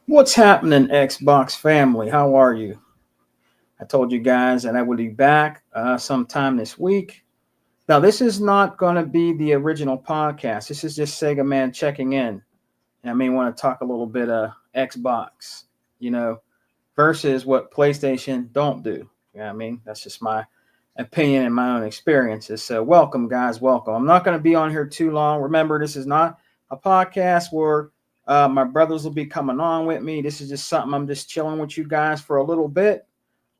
What's happening, Xbox family? How are you? I told you guys that I would be back sometime this week. Now, this is not going to be the original podcast. This is just Sega Man checking in. And I may want to talk a little bit of Xbox, you know, versus what PlayStation don't do. You know what I mean? That's just my opinion and my own experiences. So, welcome, guys. Welcome. I'm not going to be on here too long. Remember, this is not a podcast where my brothers will be coming on with me. This is just something I'm just chilling with you guys for a little bit,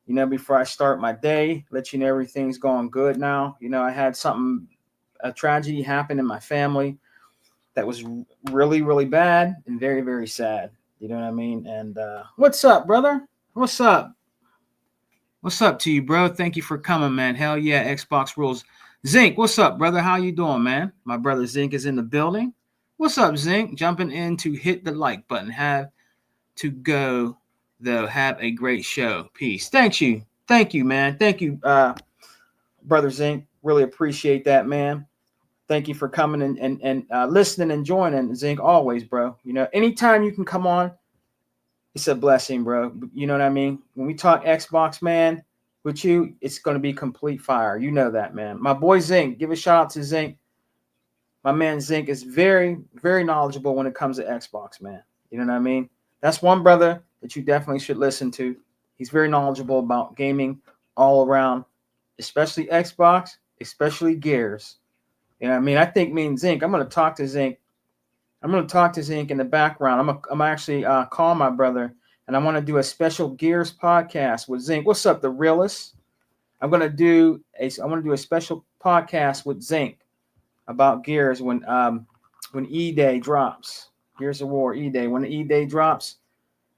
before I start my day, let you know everything's going good now. I had a tragedy happen in my family that was really, really bad and very, very sad. You know what I mean? And what's up, brother? What's up? What's up to you, bro? Thank you for coming, man. Hell yeah, Xbox rules. Zinc, what's up, brother? How you doing, man? My brother Zinc is in the building. What's up, Zinc? Jumping in to hit the like button. Have to go, though. Have a great show. Peace. Thank you. Thank you, man. Thank you, brother Zinc. Really appreciate that, man. Thank you for coming and listening and joining, Zinc. Always, bro. Anytime you can come on, it's a blessing, bro. You know what I mean? When we talk Xbox, man, with you, it's going to be complete fire. You know that, man. My boy Zinc, give a shout out to Zinc. My man Zinc is very, very knowledgeable when it comes to Xbox, man. You know what I mean? That's one brother that you definitely should listen to. He's very knowledgeable about gaming all around, especially Xbox, especially Gears. You know what I mean? I think me and Zinc, I'm going to talk to Zinc. I'm going to talk to Zinc in the background. I'm actually call my brother, and I want to do a special Gears podcast with Zinc. What's up, the realist? I want to do a special podcast with Zinc about Gears when E Day drops. Gears of War E Day. When the E Day drops,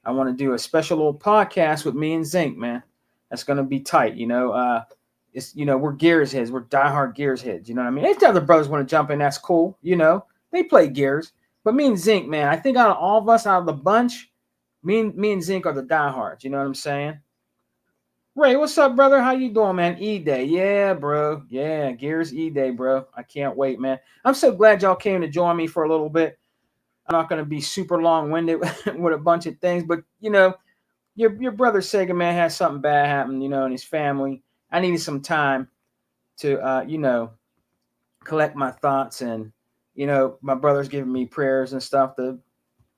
I want to do a special little podcast with me and Zinc, man. That's gonna be tight. We're Gears heads. We're diehard Gears heads. You know what I mean? If the other brothers want to jump in, that's cool. They play Gears. But me and Zinc, man, I think out of all of us, out of the bunch, me and Zinc are the diehards. You know what I'm saying? Ray, what's up, brother? How you doing, man? E-Day. Yeah, bro. Yeah, Gears E-Day, bro. I can't wait, man. I'm so glad y'all came to join me for a little bit. I'm not going to be super long-winded with a bunch of things, but, your brother Sega, man, had something bad happen, in his family. I needed some time to, collect my thoughts, and, my brother's giving me prayers and stuff to,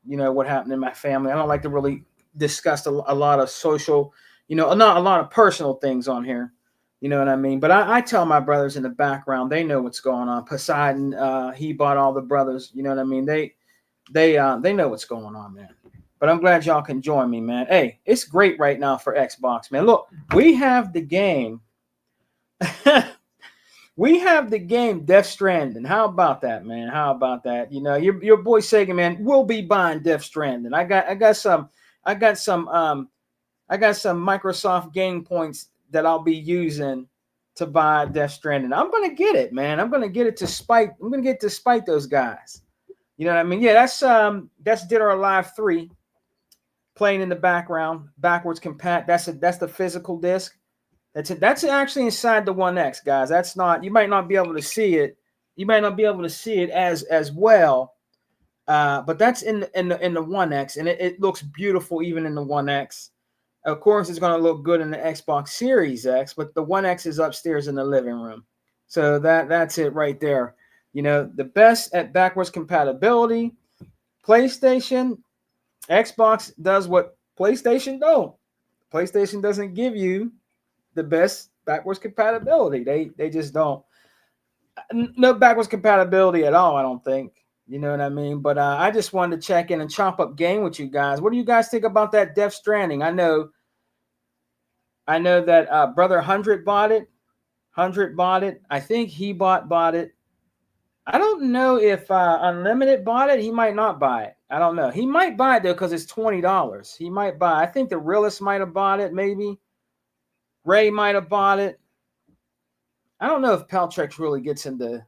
what happened in my family. I don't like to really discuss a lot of social, not a lot of personal things on here. You know what I mean? But I tell my brothers in the background, they know what's going on. Poseidon, he bought all the brothers. You know what I mean? They know what's going on, man. But I'm glad y'all can join me, man. Hey, it's great right now for Xbox, man. Look, we have the game. We have the game Death Stranding. How about that, man? How about that? Your boy Sega, man, will be buying Death Stranding. I got some Microsoft game points that I'll be using to buy Death Stranding. I'm gonna get it, man. I'm gonna get it to spite. I'm gonna get to spite those guys. You know what I mean? Yeah, that's Dead or Alive 3 playing in the background, backwards compat. That's the physical disc. That's actually inside the One X, guys. That's not. You might not be able to see it. You might not be able to see it as well. But that's in the One X, and it looks beautiful even in the One X. Of course, it's going to look good in the Xbox Series X, but the One X is upstairs in the living room. So that's it right there. The best at backwards compatibility. PlayStation, Xbox does what PlayStation don't. PlayStation doesn't give you the best backwards compatibility. They just don't. No backwards compatibility at all, I don't think. You know what I mean? But I just wanted to check in and chop up game with you guys. What do you guys think about that Death Stranding? I know that brother 100 bought it. 100 bought it. I think he bought it. I don't know if Unlimited bought it. He might not buy it. I don't know. He might buy it though because it's $20. He might buy. I think the realist might have bought it. Maybe Ray might have bought it. I don't know if Peltrex really gets into.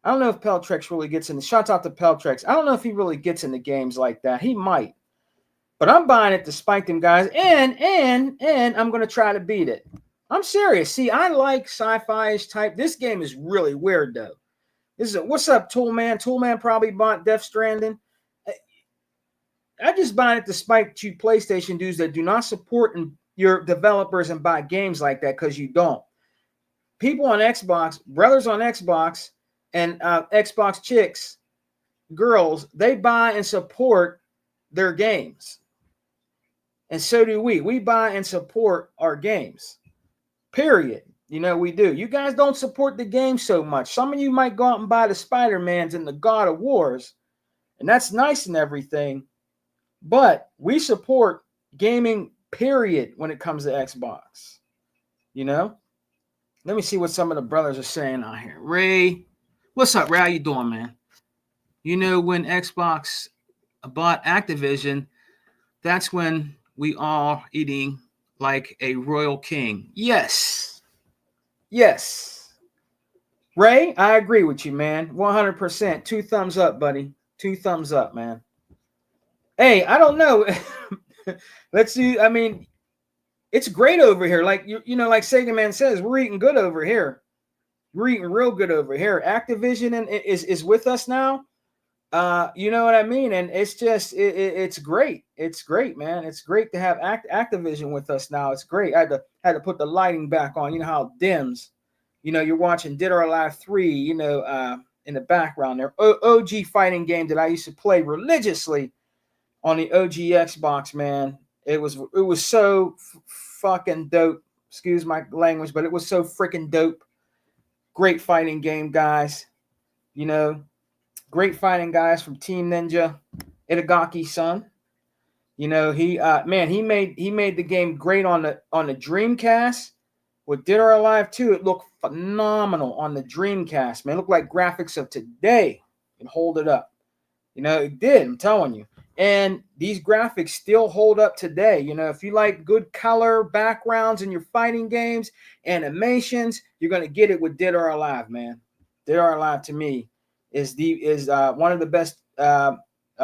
I don't know if Peltrex really gets into. Shouts out to Peltrex. I don't know if he really gets into games like that. He might. But I'm buying it to spike them guys, and I'm gonna try to beat it. I'm serious. See, I like sci-fi-ish type. This game is really weird though. What's up, Toolman? Toolman probably bought Death Stranding. I just buy it to spite you PlayStation dudes that do not support your developers and buy games like that because you don't. People on Xbox, brothers on Xbox, and Xbox chicks, girls, they buy and support their games. And so do we. We buy and support our games. Period. You know, we do. You guys don't support the game so much. Some of you might go out and buy the Spider-Mans and the God of Wars, and that's nice and everything. But we support gaming, period, when it comes to Xbox. You know? Let me see what some of the brothers are saying out here. Ray, what's up, Ray? How you doing, man? You know, when Xbox bought Activision, that's when we all eating like a royal king. Yes. Yes. Ray, I agree with you, man. 100%. 2 thumbs up, buddy. 2 thumbs up, man. Hey, I don't know. Let's see. I mean, it's great over here. Like you know, like Sega Man says, we're eating good over here. We're eating real good over here. Activision is with us now. You know what I mean? And it's just it's great. It's great, man. It's great to have Activision with us now. It's great. I had to put the lighting back on. You know how it dims. You know, you're watching Dead or Alive 3. You know, in the background there. OG fighting game that I used to play religiously on the OG Xbox, man. It was so fucking dope. Excuse my language, but it was so freaking dope. Great fighting game, guys. You know, great fighting guys from Team Ninja, Itagaki's son. You know, he made the game great on the Dreamcast. With Dead or Alive 2, it looked phenomenal on the Dreamcast, man. It looked like graphics of today. And hold it up. You know, it did, I'm telling you. And these graphics still hold up today. You know, if you like good color backgrounds in your fighting games, animations, you're going to get it with Dead or Alive, man. Dead or Alive to me is one of the best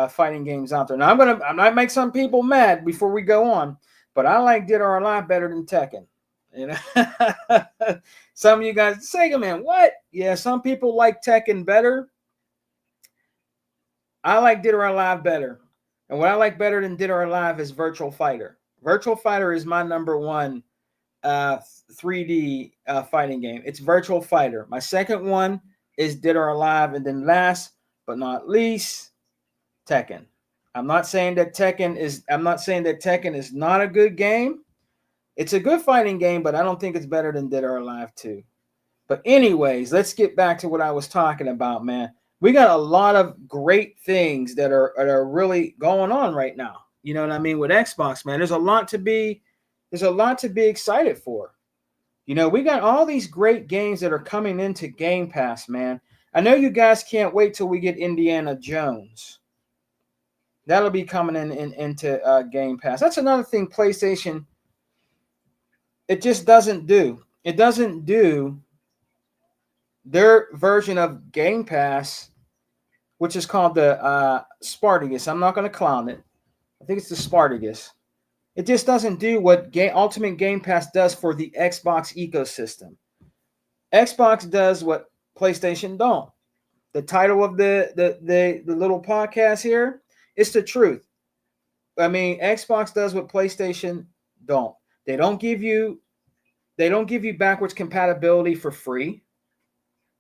fighting games out there. Now I might make some people mad before we go on, but I like Dead or Alive better than Tekken. You know, some of you guys, Sega Man, what? Yeah, some people like Tekken better. I like Dead or Alive better. And what I like better than Dead or Alive is Virtual Fighter. Virtual Fighter is my number one 3D fighting game. It's Virtual Fighter. My second one is Dead or Alive. And then last but not least, Tekken. I'm not saying that Tekken is not a good game. It's a good fighting game, but I don't think it's better than Dead or Alive 2. But anyways, let's get back to what I was talking about, man. We got a lot of great things that are really going on right now. You know what I mean? With Xbox, man, there's a lot to be excited for. You know, we got all these great games that are coming into Game Pass, man. I know you guys can't wait till we get Indiana Jones. That'll be coming into Game Pass. That's another thing PlayStation, it just doesn't do. It doesn't do their version of Game Pass, which is called the Spartacus. I'm not going to clown it. I think it's the Spartacus. It just doesn't do what Ultimate Game Pass does for the Xbox ecosystem. Xbox does what PlayStation don't. The title of the little podcast here is the truth. I mean, Xbox does what PlayStation don't. They don't give you backwards compatibility for free.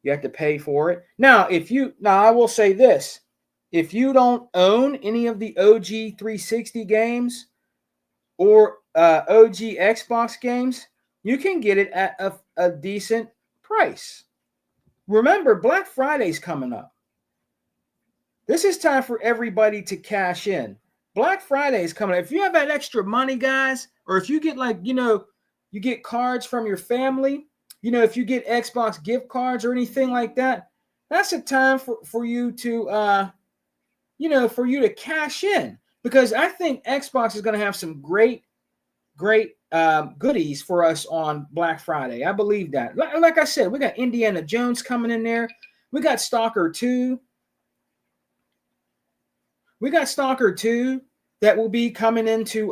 You have to pay for it. Now, I will say this. If you don't own any of the OG 360 games or OG Xbox games, you can get it at a decent price. Remember, Black Friday's coming up. This is time for everybody to cash in. Black Friday is coming up. If you have that extra money, guys, or if you get you get cards from your family, if you get Xbox gift cards or anything like that, that's a time for you to, for you to cash in, because I think Xbox is going to have some great goodies for us on Black Friday. I believe that. Like I said, we got Indiana Jones coming in there. We got Stalker 2. We got Stalker 2 that will be coming into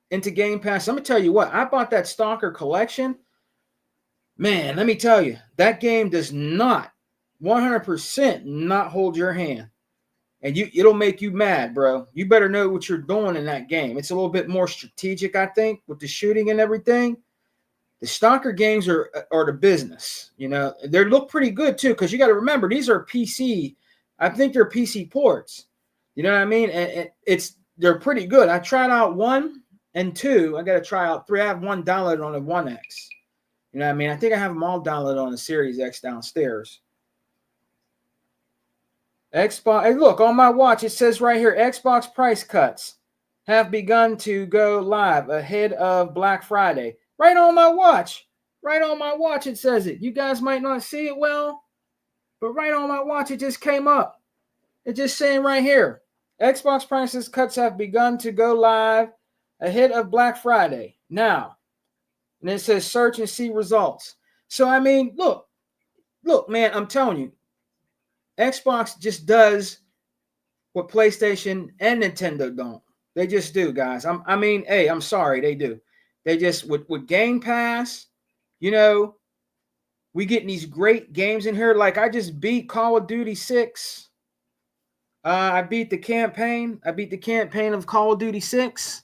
Game Pass. I'm going to tell you what, I bought that Stalker collection. Man, let me tell you, that game does not 100% not hold your hand. and it'll make you mad, bro. You better know what you're doing in that game. It's a little bit more strategic, I think, with the shooting and everything. The stalker games are the business. You know, they look pretty good too, because you got to remember these are PC. I think they're PC ports. You know what I mean? And they're pretty good. I tried out 1 and 2. I got to try out 3. I have 1 downloaded on the 1X. You know what I mean? I think I have them all downloaded on the Series X downstairs. Xbox. Hey, look, on my watch, it says right here, Xbox price cuts have begun to go live ahead of Black Friday. Right on my watch. Right on my watch, it says it. You guys might not see it well, but right on my watch, it just came up. It's just saying right here, Xbox prices cuts have begun to go live ahead of Black Friday. Now, and it says search and see results. So, I mean, look, man, I'm telling you, Xbox just does what PlayStation and Nintendo don't. They just do, guys. I'm sorry, they do. They just, with Game Pass, you know, we getting these great games in here. Like, I just beat Call of Duty 6. I beat the campaign. Of Call of Duty 6.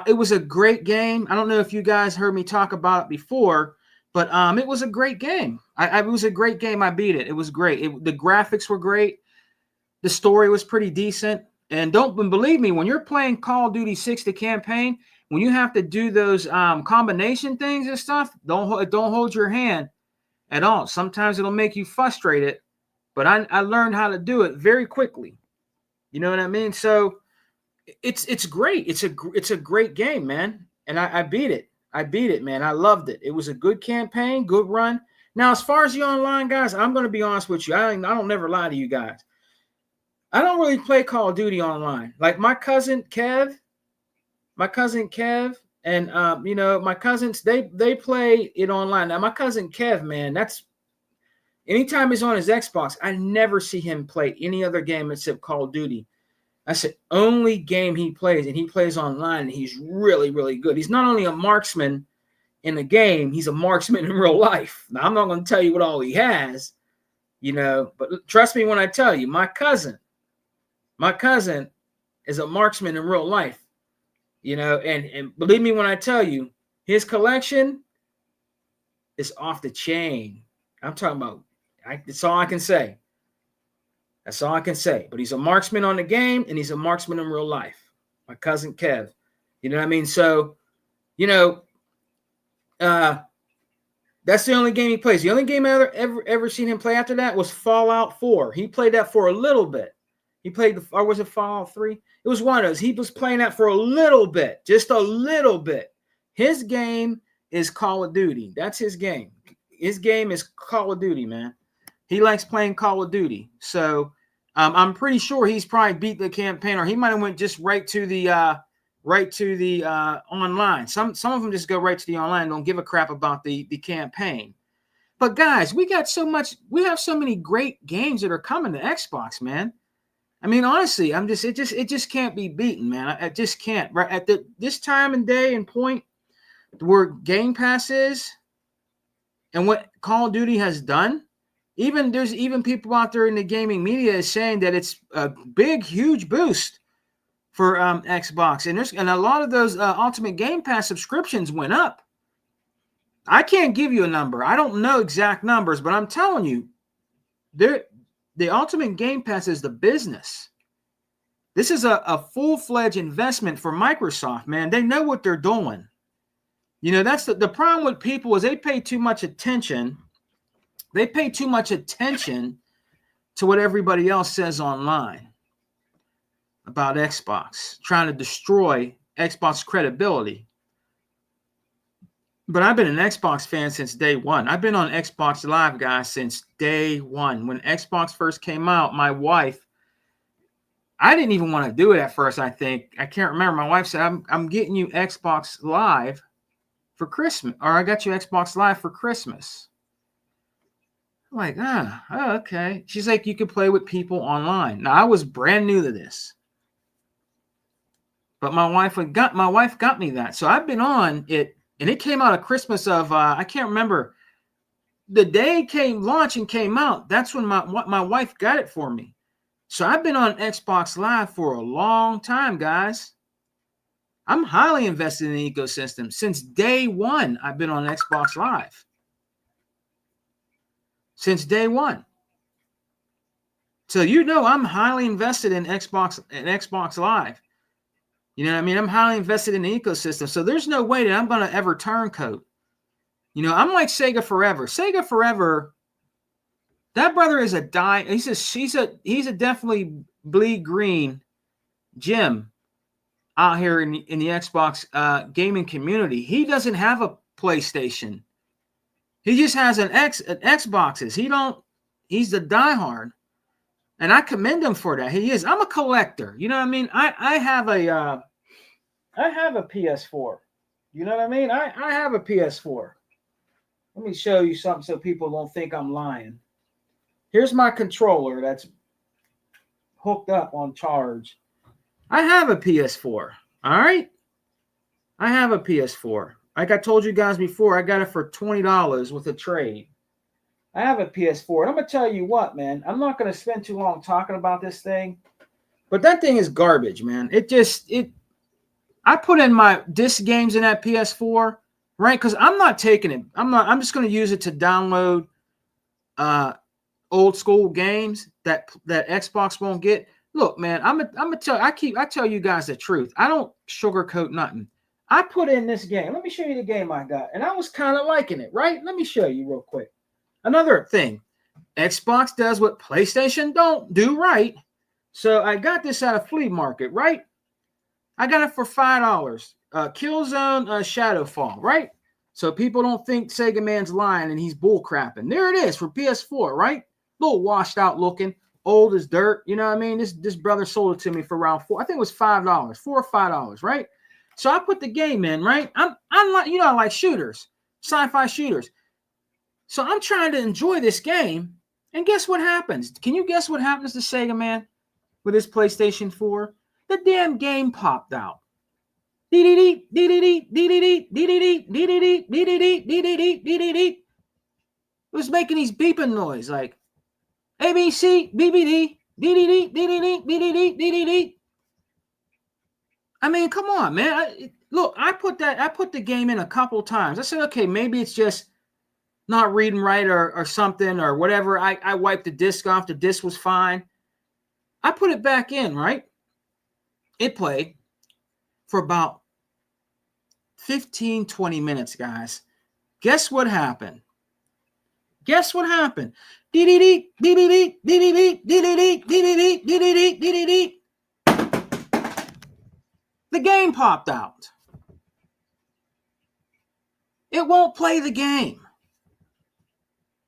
It was a great game. I don't know if you guys heard me talk about it before, but it was a great game. It was a great game. I beat it. It was great. The graphics were great. The story was pretty decent. And don't believe me, when you're playing Call of Duty 6, the campaign, when you have to do those combination things and stuff, don't hold your hand at all. Sometimes it'll make you frustrated, but I learned how to do it very quickly. You know what I mean? So it's great. It's a great game, man. And I beat it. I beat it, man. I loved it. It was a good campaign, good run. Now, as far as the online, guys, I'm going to be honest with you. I don't never lie to you guys. I don't really play Call of Duty online. Like my cousin Kev, and you know, my cousins, they play it online. Now, my cousin Kev, man, that's anytime he's on his Xbox, I never see him play any other game except Call of Duty. That's the only game he plays, and he plays online, and he's really, really good. He's not only a marksman in the game, he's a marksman in real life. Now, I'm not going to tell you what all he has, you know, but trust me when I tell you, my cousin is a marksman in real life, you know, and believe me when I tell you, his collection is off the chain. I'm talking about, that's all I can say. That's all I can say. But he's a marksman on the game, and he's a marksman in real life. My cousin Kev. You know what I mean? So, you know, that's the only game he plays. The only game I ever seen him play after that was Fallout 4. He played that for a little bit. He played or was it Fallout 3? It was one of those. He was playing that for a little bit, just a little bit. His game is Call of Duty. That's his game. His game is Call of Duty, man. He likes playing Call of Duty. So I'm pretty sure he's probably beat the campaign, or he might have went just right to the online. Some of them just go right to the online, don't give a crap about the campaign. But guys, we have so many great games that are coming to Xbox, man. I mean, honestly, it just can't be beaten, man. I just can't. Right at this time and day and point where Game Pass is, and what Call of Duty has done, there's people out there in the gaming media is saying that it's a big, huge boost for Xbox, and a lot of those Ultimate Game Pass subscriptions went up. I can't give you a number. I don't know exact numbers, but I'm telling you, the Ultimate Game Pass is the business. This is a full-fledged investment for Microsoft, man. They know what they're doing. You know, that's the problem with people is they pay too much attention. They pay too much attention to what everybody else says online about Xbox, trying to destroy Xbox credibility. But I've been an Xbox fan since day one. I've been on Xbox Live, guys, since day one. When Xbox first came out, my wife, I didn't even want to do it at first, I think. I can't remember. My wife said, I'm getting you Xbox Live for Christmas, or I got you Xbox Live for Christmas. I'm like, okay. She's like, you can play with people online. Now, I was brand new to this. But my wife got me that. So I've been on it. And it came out of Christmas of, I can't remember. The day it came out, that's when my wife got it for me. So I've been on Xbox Live for a long time, guys. I'm highly invested in the ecosystem. Since day one, I've been on Xbox Live. Since day one. So I'm highly invested in Xbox Live. You know what I mean? I'm highly invested in the ecosystem. So there's no way that I'm going to ever turncoat. I'm like Sega Forever. Sega Forever, that brother is he's a definitely bleed green gem out here in the Xbox gaming community. He doesn't have a PlayStation. He just has an Xboxes. He's the diehard. And I commend him for that. He is. I'm a collector. You know what I mean? I have a PS4. You know what I mean? I have a PS4. Let me show you something so people don't think I'm lying. Here's my controller that's hooked up on charge. I have a PS4. All right? I have a PS4. Like I told you guys before, I got it for $20 with a trade. I have a PS4. And I'm going to tell you what, man. I'm not going to spend too long talking about this thing. But that thing is garbage, man. I put in my disc games in that PS4, right? Because I'm not taking it. I'm just going to use it to download old school games that Xbox won't get. Look, man, I'm gonna tell I tell you guys the truth. I don't sugarcoat nothing. I put in this game. Let me show you the game I got. And I was kind of liking it, right? Let me show you real quick. Another thing. Xbox does what PlayStation don't do, right? So I got this at a flea market, right? I got it for $5. Killzone Shadowfall, right? So people don't think Sega Man's lying and he's bull crapping. There it is for PS4, right? A little washed out looking, old as dirt. You know what I mean? This brother sold it to me for around I think it was $5, $4 or $5, right? So I put the game in, right? I'm like, I like shooters, sci-fi shooters. So I'm trying to enjoy this game, and guess what happens? Can you guess what happens to Sega Man with his PlayStation 4? The damn game popped out. It was making these beeping noise like ABC, BBD, I mean, come on, man. Look, I put the game in a couple times. I said, okay, maybe it's just not reading right or something or whatever. I wiped the disc off. The disc was fine. I put it back in, right? It played for about 15, 20 minutes, guys. Guess what happened? The game popped out. It won't play the game.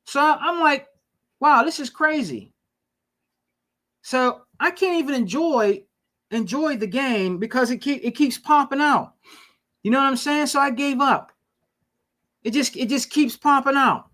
So I'm like, wow, this is crazy. So I can't even enjoy the game because it keeps popping out. You know what I'm saying? So I gave up. It just keeps popping out.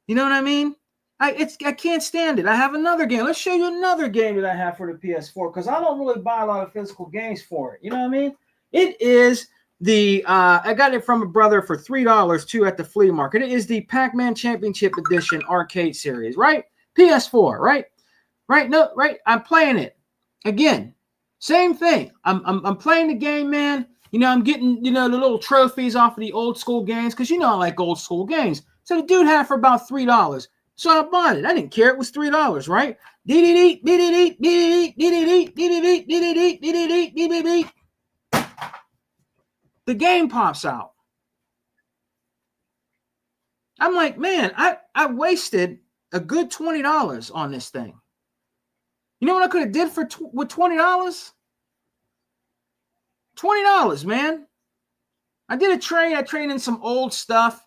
You know what I mean? I can't stand it. I have another game. Let's show you another game that I have for the PS4 because I don't really buy a lot of physical games for it. You know what I mean? It is I got it from a brother for $3 too at the flea market. It is the Pac-Man Championship Edition arcade series, right? PS4, right? Right? No, right? I'm playing it again. Same thing. I'm playing the game, man. I'm getting the little trophies off of the old school games because I like old school games. So the dude had it for about $3. So I bought it. I didn't care. It was $3, right? The game pops out. I'm like, man, I wasted a good $20 on this thing. You know what I could have did with $20? $20, man. I did a trade. I traded in some old stuff.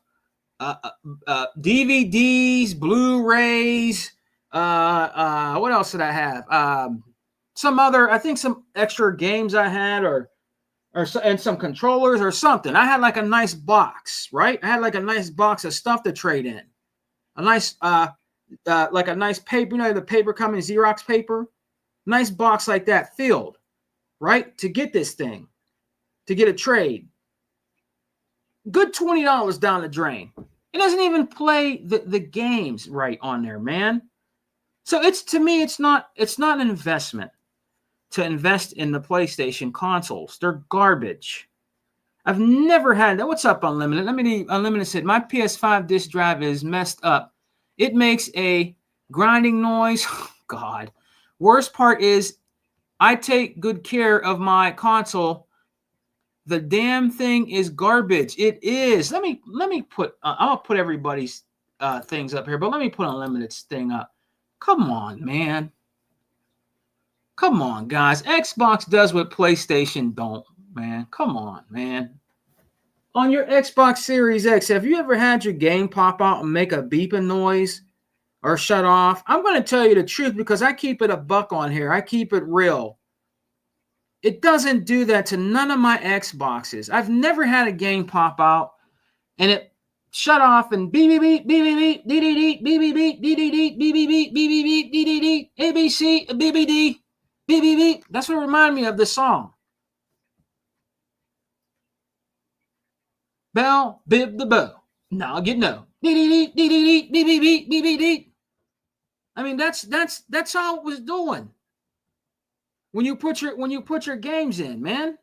DVDs, Blu-rays, what else did I have? Some extra games I had and some controllers or something. I had like a nice box, right? I had like a nice box of stuff to trade in. A nice, like a nice paper, the paper coming Xerox paper. Nice box like that filled, right? To get this thing, to get a trade. Good $20 down the drain. It doesn't even play the games right on there, man. So it's, to me, it's not an investment to invest in the PlayStation consoles. They're garbage. I've never had that. What's up, Unlimited? Unlimited said, my PS5 disk drive is messed up. It makes a grinding noise. God. Worst part is I take good care of my console. The damn thing is garbage. It is. Let me put, I'll put everybody's things up here, but let me put Unlimited's thing up. Come on, man. Come on, guys. Xbox does what PlayStation don't, man. Come on, man. On your Xbox Series X, have you ever had your game pop out and make a beeping noise or shut off? I'm going to tell you the truth because I keep it a buck on here. I keep it real. It doesn't do that to none of my Xboxes. I've never had a game pop out and it shut off and beep beep beep beep beep beep beep beep beep beep beep beep beep beep beep beep beep beep beep ABC BBD beep beep beep. That's what reminded me of the song. Bell bib the bow. Now get no. I mean that's all it was doing. When you put your games in, man.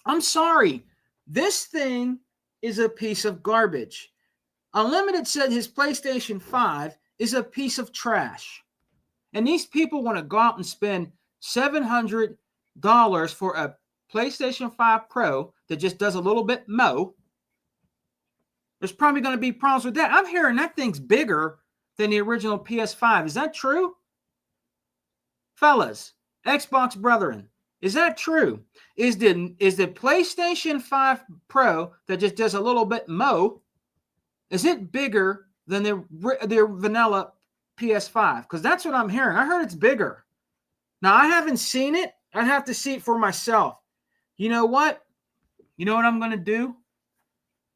I'm sorry. This thing is a piece of garbage. Unlimited said his PlayStation 5 is a piece of trash. And these people want to go out and spend $700 for a PlayStation 5 Pro that just does a little bit more. There's probably going to be problems with that. I'm hearing that thing's bigger than the original PS5. Is that true? Fellas, Xbox brethren, is that true? Is the PlayStation 5 Pro that just does a little bit more, is it bigger than the vanilla PS5? Because that's what I'm hearing. I heard it's bigger. Now, I haven't seen it. I'd have to see it for myself. You know what? You know what I'm going to do?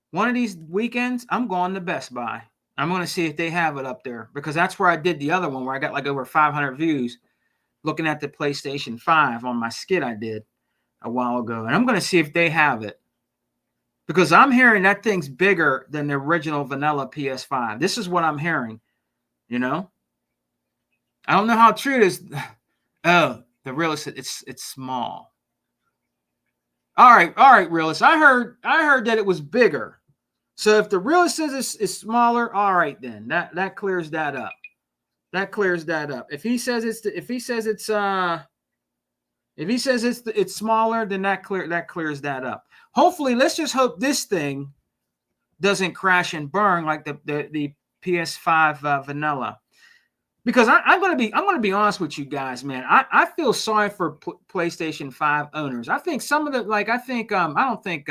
One of these weekends, I'm going to Best Buy. I'm going to see if they have it up there because that's where I did the other one where I got like over 500 views looking at the PlayStation 5 on my skit I did a while ago. And I'm going to see if they have it because I'm hearing that thing's bigger than the original vanilla PS5. This is what I'm hearing, you know? I don't know how true it is. Oh, the realist, it's small. All right, realist. I heard that it was bigger. So if the realist says it's smaller, all right then. That clears that up. That clears that up. If he says it's smaller, then that clears that up. Hopefully, let's just hope this thing doesn't crash and burn like the PS5 vanilla. Because I'm gonna be honest with you guys, man. I feel sorry for PlayStation 5 owners. I think some of the I don't think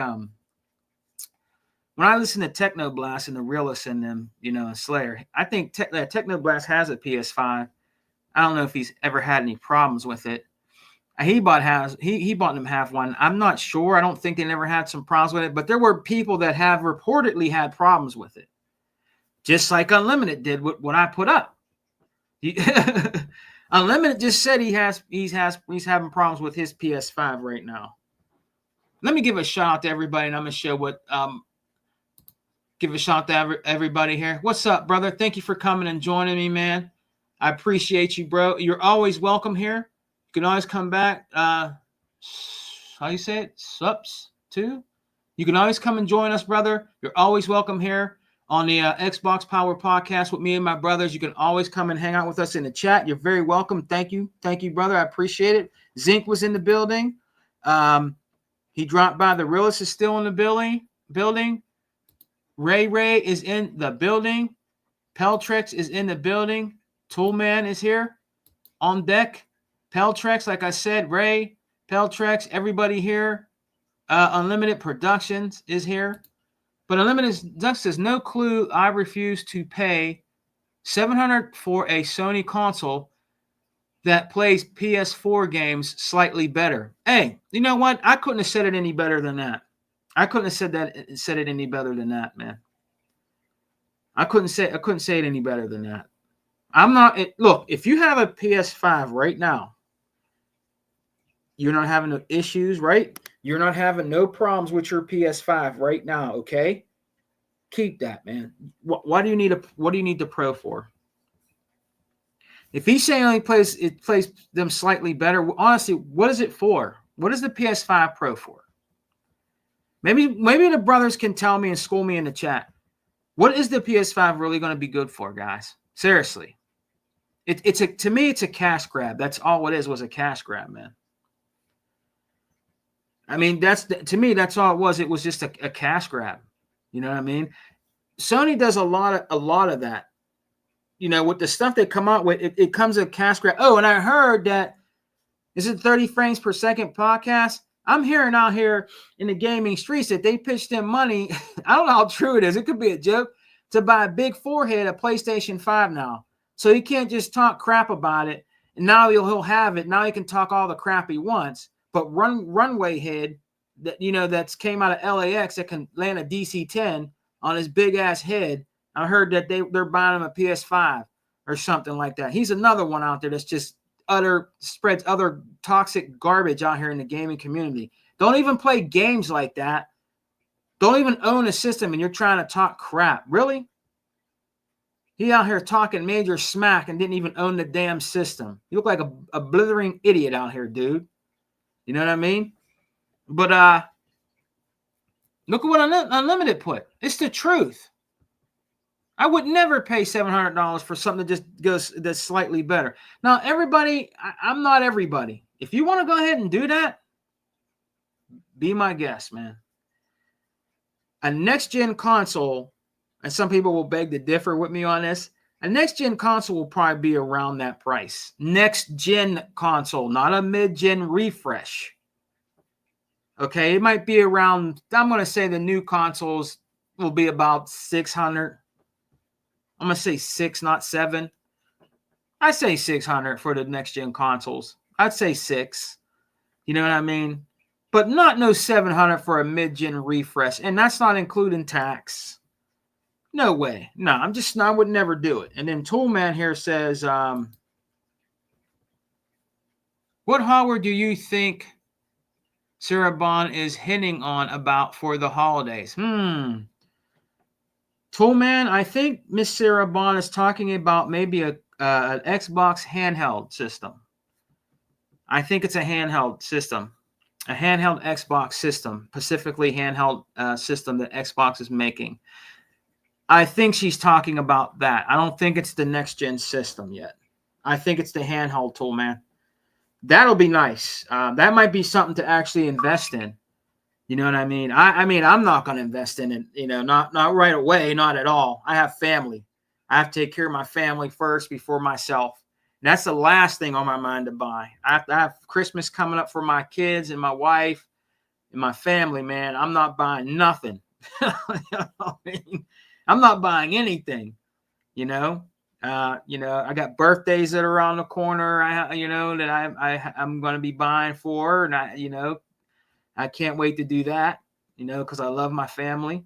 when I listen to Technoblast and the Realist and them, and Slayer, I think Technoblast has a PS5. I don't know if he's ever had any problems with it. He bought them have one. I'm not sure. I don't think they never had some problems with it, but there were people that have reportedly had problems with it, just like Unlimited did with what I put up. Unlimited just said he's having problems with his PS5 right now. Let me give a shout out to everybody, and I'm gonna show what give a shout out to everybody here. What's up, brother? Thank you for coming and joining me, man. I appreciate you, bro. You're always welcome here. You can always come back. How you say it? Sups too. You can always come and join us, brother. You're always welcome here on the Xbox Power Podcast with me and my brothers. You can always come and hang out with us in the chat. You're very welcome. Thank you, brother. I appreciate it. Zinc was in the building. He dropped by. The Realist is still in the building. Ray is in the building. Peltrex is in the building. Toolman is here on deck. Peltrex, like I said, Ray, Peltrex, everybody here. Unlimited Productions is here. But Unlimited Duck says, no clue. I refuse to pay $700 for a Sony console that plays PS4 games slightly better. Hey, you know what? I couldn't have said it any better than that. I couldn't have said it any better than that, man. I couldn't say it any better than that. Look, if you have a PS5 right now, you're not having no issues, right? You're not having no problems with your PS5 right now, okay? Keep that, man. What do you need the Pro for? If he's saying it plays them slightly better, honestly, what is it for? What is the PS5 Pro for? Maybe the brothers can tell me and school me in the chat. What is the PS5 really going to be good for, guys? Seriously. To me, it's a cash grab. That's all it is, was a cash grab, man. I mean, to me, that's all it was. It was just a cash grab. You know what I mean? Sony does a lot of that. You know, with the stuff they come out with, it comes a cash grab. Oh, and I heard that, is it 30 frames per second podcast? I'm hearing out here in the gaming streets that they pitched them money. I don't know how true it is. It could be a joke, to buy a big forehead, a PlayStation 5 now. So he can't just talk crap about it. And now he'll have it. Now he can talk all the crap he wants. But runway head that, you know, that's came out of LAX that can land a DC-10 on his big ass head. I heard that they're buying him a PS5 or something like that. He's another one out there that's just spreads other toxic garbage out here in the gaming community. Don't even play games like that. Don't even own a system, and you're trying to talk crap. Really? He out here talking major smack and didn't even own the damn system. You look like a blithering idiot out here, dude. You know what I mean? But look at what Unlimited put. It's the truth. I would never pay $700 for something that just goes that's slightly better. Now, everybody, I'm not everybody. If you want to go ahead and do that, be my guest, man. A next-gen console, and some people will beg to differ with me on this, a next-gen console will probably be around that price. Next-gen console, not a mid-gen refresh. Okay, it might be around, I'm going to say the new consoles will be about 600. I'm going to say 6, not 7. I say 600 for the next-gen consoles. I'd say 6. You know what I mean? But not no 700 for a mid-gen refresh. And that's not including tax. No way. No, I would never do it. And then Toolman here says, what hardware do you think Sarah Bond is hinting on about for the holidays? Toolman, I think Miss Sarah Bond is talking about maybe an Xbox handheld system. I think it's a handheld system. A handheld Xbox system, specifically handheld system that Xbox is making. I think she's talking about that. I don't think it's the next-gen system yet. I think it's the handheld tool, man. That'll be nice. That might be something to actually invest in. You know what I mean? I mean, I'm not going to invest in it, you know, not right away, not at all. I have family. I have to take care of my family first before myself. And that's the last thing on my mind to buy. I have Christmas coming up for my kids and my wife and my family, man. I'm not buying nothing. You know what I mean? I'm not buying anything, you know. I got birthdays that are around the corner. I'm going to be buying for, and I can't wait to do that, because I love my family.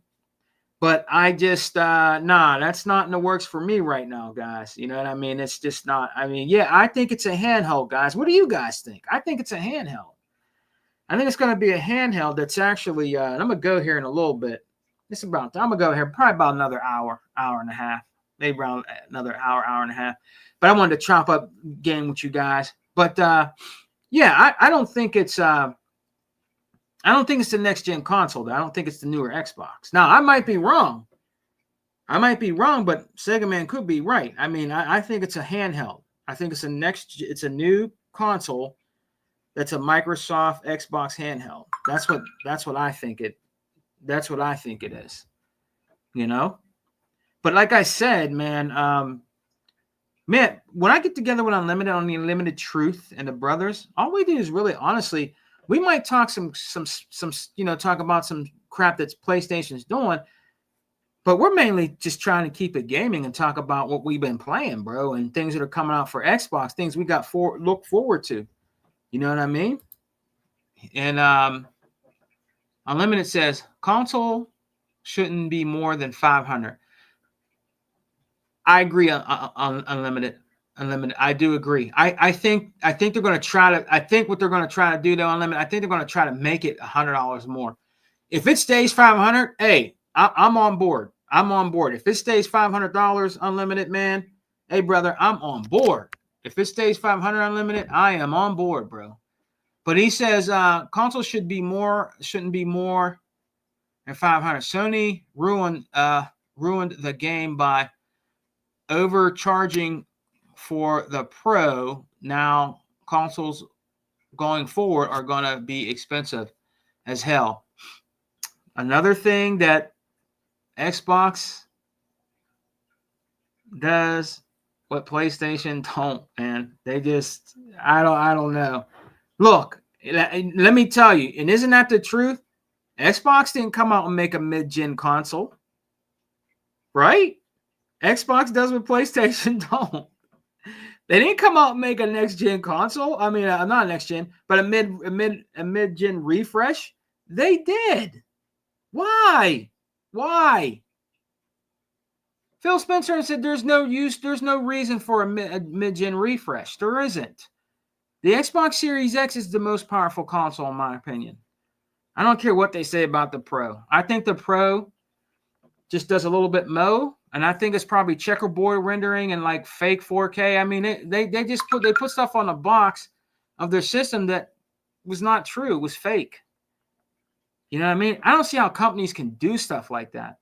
But I just, that's not in the works for me right now, guys. You know what I mean? It's just not. I mean, yeah, I think it's a handheld, guys. What do you guys think? I think it's a handheld. I think it's going to be a handheld that's actually, and I'm going to go here in a little bit. I'm going to go here probably about another hour and a half, maybe around another hour and a half. But I wanted to chop up game with you guys. But, yeah, I don't think it's, I don't think it's the next-gen console. I don't think it's the newer Xbox. Now, I might be wrong. But Sega Man could be right. I mean, I think it's a handheld. I think it's a new console that's a Microsoft Xbox handheld. That's what I think it is. But like I said, man, when I get together with Unlimited on the Unlimited Truth and the brothers, all we do is really, honestly, we might talk some talk about some crap that's PlayStation's doing, but we're mainly just trying to keep it gaming and talk about what we've been playing, bro, and things that are coming out for Xbox, things we got look forward to. You know what I mean? And Unlimited says console shouldn't be more than 500. I agree on Unlimited. I do agree. I think they're going to try to. I think what they're going to try to do though, Unlimited. I think they're going to try to make it $100 more. If it stays 500, hey, I'm on board. I'm on board. If it stays $500 Unlimited, man, hey brother, I'm on board. If it stays 500 unlimited, I am on board, bro. But he says consoles shouldn't be more than 500. Sony ruined the game by overcharging for the Pro. Now consoles going forward are going to be expensive as hell. Another thing that Xbox does what PlayStation don't, man. They just I don't know. Look, let me tell you, and isn't that the truth? Xbox didn't come out and make a mid-gen console, right? Xbox does what PlayStation don't. They didn't come out and make a next-gen console. I mean, not next-gen, but a mid-gen refresh. They did. Why? Phil Spencer said there's no reason for a mid-gen refresh. There isn't. The Xbox Series X is the most powerful console, in my opinion. I don't care what they say about the Pro. I think the Pro just does a little bit more, and I think it's probably checkerboard rendering and like fake 4K. I mean, they put stuff on the box of their system that was not true, was fake. You know what I mean? I don't see how companies can do stuff like that.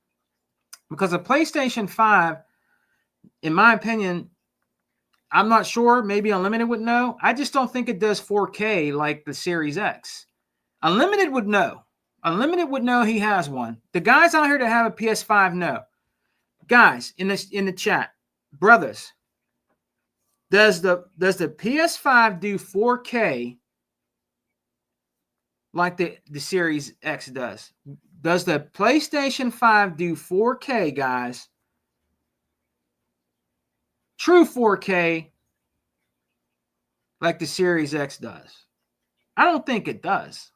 Because a PlayStation 5, in my opinion, I'm not sure. Maybe Unlimited would know. I just don't think it does 4K like the Series X. Unlimited would know. Unlimited would know he has one. The guys out here that have a PS5 know. Guys, in the chat, brothers, does the PS5 do 4K like the Series X does? Does the PlayStation 5 do 4K, guys? True 4K like the Series X does? I don't think it does.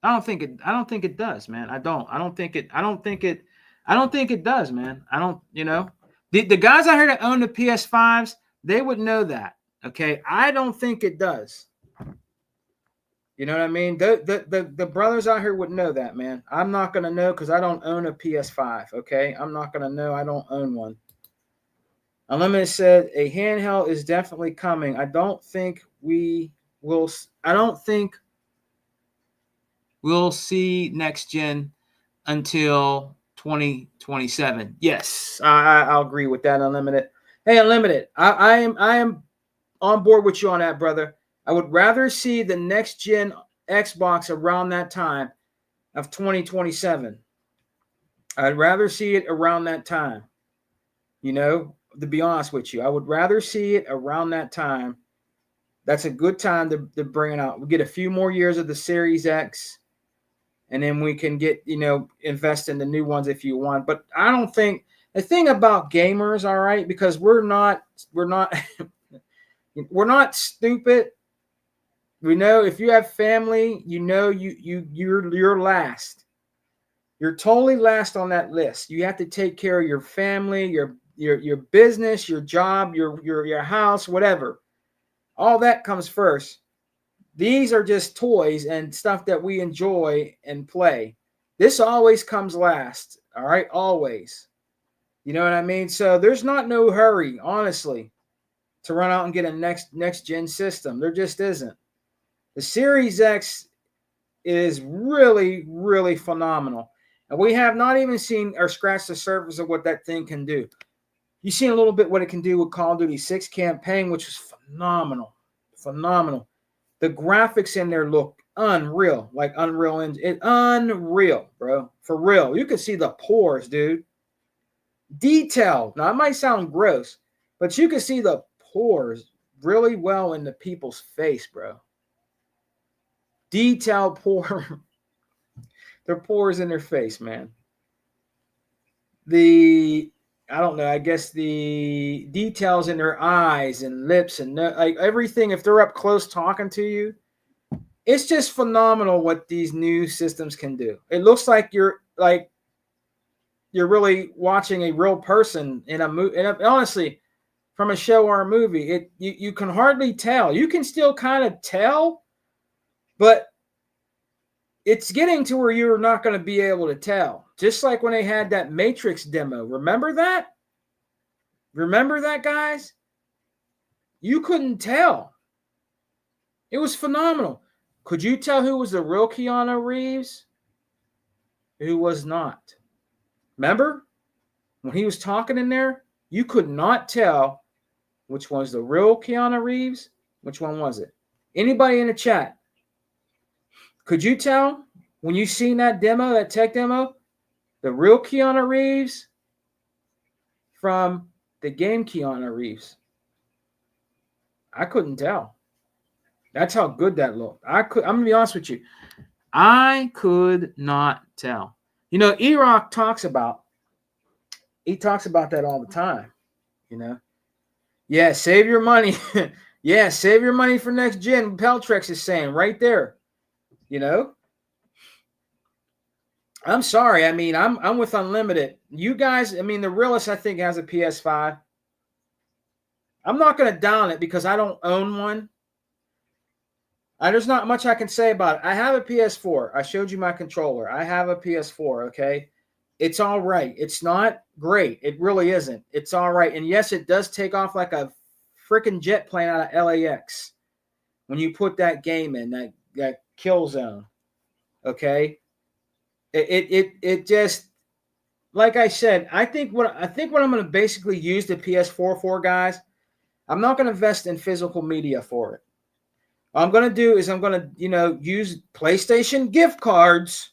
I don't think it does, man. I don't think it does, man. I don't, the guys out here that own the PS5s, they would know that. Okay. I don't think it does. You know what I mean? The brothers out here would know that, man. I'm not going to know because I don't own a PS5, okay? I'm not going to know. I don't own one. Unlimited said, a handheld is definitely coming. I don't think we'll see next gen until 2027. Yes, I'll agree with that, Unlimited. Hey, Unlimited, I am on board with you on that, brother. I would rather see the next gen Xbox around that time of 2027. I'd rather see it around that time. To be honest with you, I would rather see it around that time. That's a good time to bring it out. We'll get a few more years of the Series X, and then we can get, invest in the new ones if you want. But I don't think the thing about gamers, all right, because we're not we're not stupid. We know if you have family, you're last. You're totally last on that list. You have to take care of your family, your business, your job, your house, whatever. All that comes first. These are just toys and stuff that we enjoy and play. This always comes last. All right, always. You know what I mean? So there's no hurry, honestly, to run out and get a next gen system. There just isn't. The Series X is really, really phenomenal. And we have not even seen or scratched the surface of what that thing can do. You've seen a little bit what it can do with Call of Duty 6 campaign, which is phenomenal. Phenomenal. The graphics in there look unreal, like Unreal Engine. Unreal, bro. For real. You can see the pores, dude. Detailed. Now, it might sound gross, but you can see the pores really well in the people's face, bro. Detailed pore. Their pores in their face, man. I don't know, I guess the details in their eyes and lips and like everything, if they're up close talking to you, it's just phenomenal what these new systems can do. It looks like you're really watching a real person in a movie. And honestly, from a show or a movie, you can hardly tell. You can still kind of tell, but it's getting to where you're not going to be able to tell. Just like when they had that Matrix demo. Remember that? Remember that, guys? You couldn't tell. It was phenomenal. Could you tell who was the real Keanu Reeves? Who was not? Remember when he was talking in there? You could not tell which was the real Keanu Reeves. Which one was it? Anybody in the chat? Could you tell when you seen that demo, that tech demo, the real Keanu Reeves from the game Keanu Reeves? I couldn't tell. That's how good that looked. I'm gonna be honest with you. I could not tell. You know, E-Rock talks about that all the time. You know, yeah, save your money. Yeah, save your money for next gen. Peltrex is saying right there. You know, I'm sorry. I mean, I'm with Unlimited. You guys, I mean, the realist I think has a PS5. I'm not going to down it because I don't own one. There's not much I can say about it. I have a PS4. I showed you my controller. I have a PS4, okay? It's all right. It's not great. It really isn't. It's all right. And yes, it does take off like a freaking jet plane out of LAX when you put that game in, that kill zone, okay? It just, like I said, I think what I'm going to basically use the PS4 for, guys, I'm not going to invest in physical media for it. What I'm going to do is I'm going to, use PlayStation gift cards.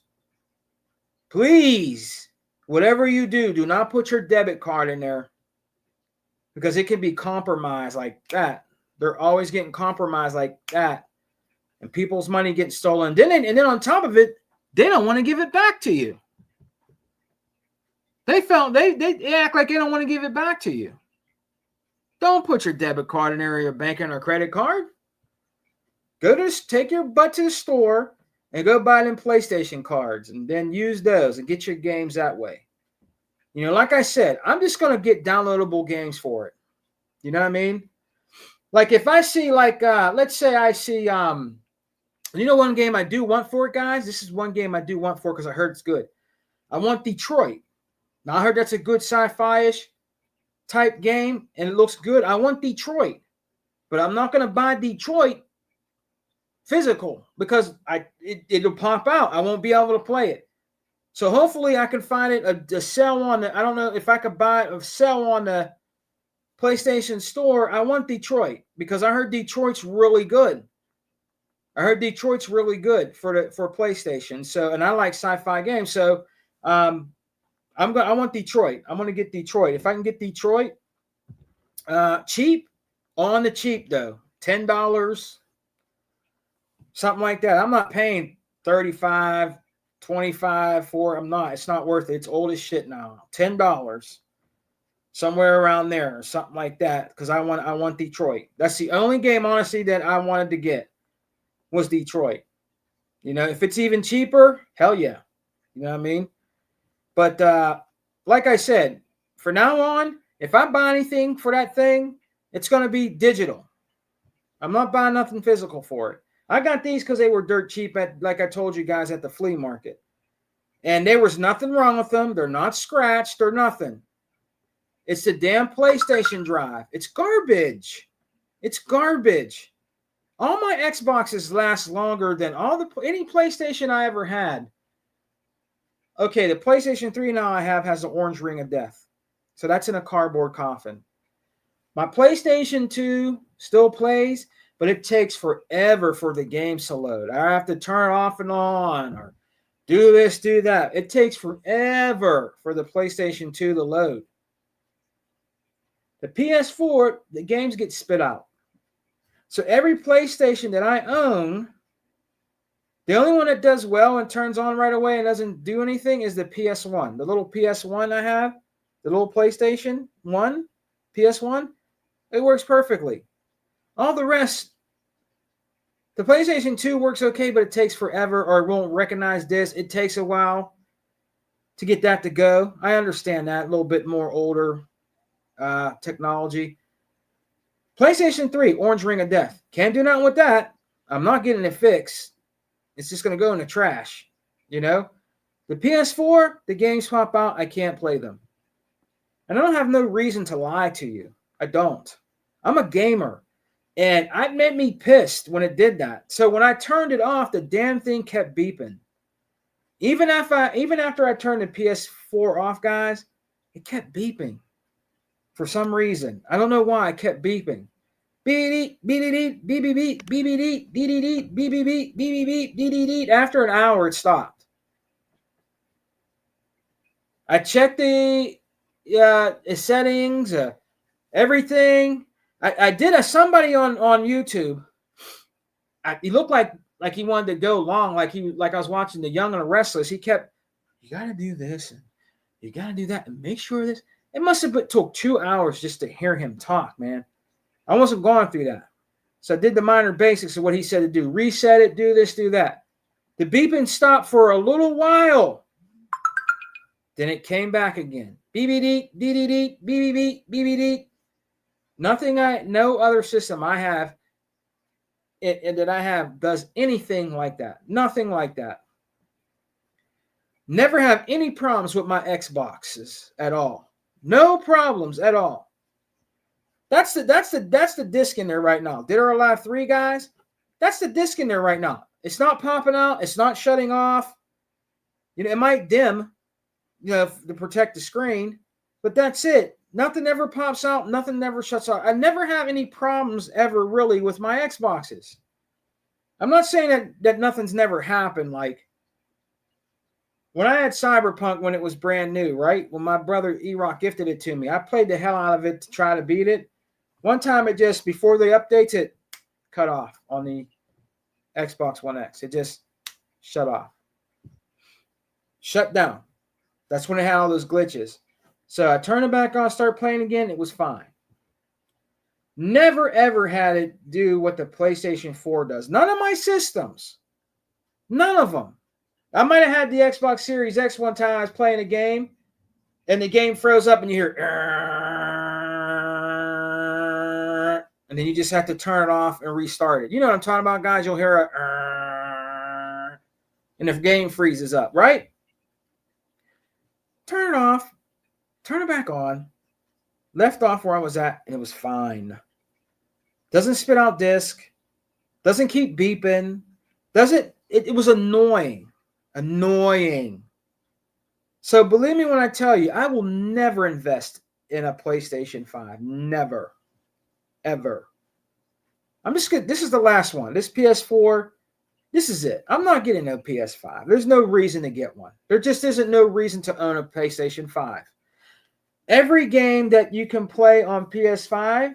Please, whatever you do, do not put your debit card in there because it can be compromised like that. They're always getting compromised like that. And people's money getting stolen. And then on top of it, they don't want to give it back to you. They act like they don't want to give it back to you. Don't put your debit card in there or your banking or credit card. Take your butt to the store and go buy them PlayStation cards and then use those and get your games that way. You know, like I said, I'm just going to get downloadable games for it. You know what I mean? Like if I see let's say I see, one game I do want for it, guys. This is one game I do want for it because I heard it's good. I want Detroit. Now I heard that's a good sci-fi-ish type game and it looks good. I want Detroit, but I'm not going to buy Detroit physical because it'll pop out. I won't be able to play it. So hopefully I can find it a sell on the, I don't know if I could buy a sell on the PlayStation Store. I want Detroit because I heard Detroit's really good. I heard Detroit's really good for PlayStation. So, and I like sci-fi games. So, I want Detroit. I'm going to get Detroit. If I can get Detroit, cheap, on the cheap though, $10, something like that. I'm not paying $35, $25 for it. I'm not. It's not worth it. It's old as shit now. $10, somewhere around there, or something like that. Because I want Detroit. That's the only game, honestly, that I wanted to get was Detroit. You know, if it's even cheaper, hell yeah. You know what I mean? But like I said, for now on, if I buy anything for that thing, it's going to be digital. I'm not buying nothing physical for it. I got these because they were dirt cheap like I told you guys, at the flea market. And there was nothing wrong with them. They're not scratched. They're nothing. It's the damn PlayStation Drive. It's garbage. It's garbage. All my Xboxes last longer than any PlayStation I ever had. Okay, the PlayStation 3 now I have has the orange ring of death. So that's in a cardboard coffin. My PlayStation 2 still plays, but it takes forever for the games to load. I have to turn it off and on or do this, do that. It takes forever for the PlayStation 2 to load. The PS4, the games get spit out. So every PlayStation that I own, the only one that does well and turns on right away and doesn't do anything is the PS1. The little PS1 I have, the little PlayStation 1, PS1, it works perfectly. All the rest, the PlayStation 2 works okay, but it takes forever or it won't recognize this. It takes a while to get that to go. I understand that, a little bit more older technology. PlayStation 3, orange ring of death. Can't do nothing with that. I'm not getting it fixed. It's just going to go in the trash, you know? The PS4, the games pop out. I can't play them. And I don't have no reason to lie to you. I don't. I'm a gamer. And it made me pissed when it did that. So when I turned it off, the damn thing kept beeping. Even after I turned the PS4 off, guys, it kept beeping for some reason. I don't know why it kept beeping. Beep beep beep beep beep beep beep beep beep beep beep beep beep beep beep beep. After an hour, it stopped. I checked the settings, everything. I did somebody on YouTube. He looked like he wanted to go long, like I was watching The Young and the Restless. He kept, you got to do this and you got to do that and make sure this. It must have took 2 hours just to hear him talk, man. I wasn't going through that. So I did the minor basics of what he said to do. Reset it, do this, do that. The beeping stopped for a little while. Then it came back again. BBD, DDD, BBD, BBD. No other system I have that I have does anything like that. Nothing like that. Never have any problems with my Xboxes at all. No problems at all. That's the disc in there right now. Dead or Alive 3, guys. That's the disc in there right now. It's not popping out. It's not shutting off. It might dim, to protect the screen, but that's it. Nothing ever pops out. Nothing never shuts off. I never have any problems ever really with my Xboxes. I'm not saying that nothing's never happened. Like when I had Cyberpunk when it was brand new, right? When my brother E-Rock gifted it to me, I played the hell out of it to try to beat it. One time it just, before the updates, it cut off on the Xbox One X. It just shut off. Shut down. That's when it had all those glitches. So I turned it back on, started playing again. It was fine. Never, ever had it do what the PlayStation 4 does. None of my systems. None of them. I might have had the Xbox Series X one time. I was playing a game, and the game froze up, and you hear, and then you just have to turn it off and restart it. You know what I'm talking about, guys? You'll hear a, and the game freezes up, right? Turn it off, turn it back on, left off where I was at, and it was fine. Doesn't spit out disc, doesn't keep beeping, it was annoying. So believe me when I tell you, I will never invest in a PlayStation 5. Never. Ever. I'm just good. This is the last one. This PS4, this is it. I'm not getting no PS5. There's no reason to get one. There just isn't no reason to own a PlayStation 5. Every game that you can play on PS5,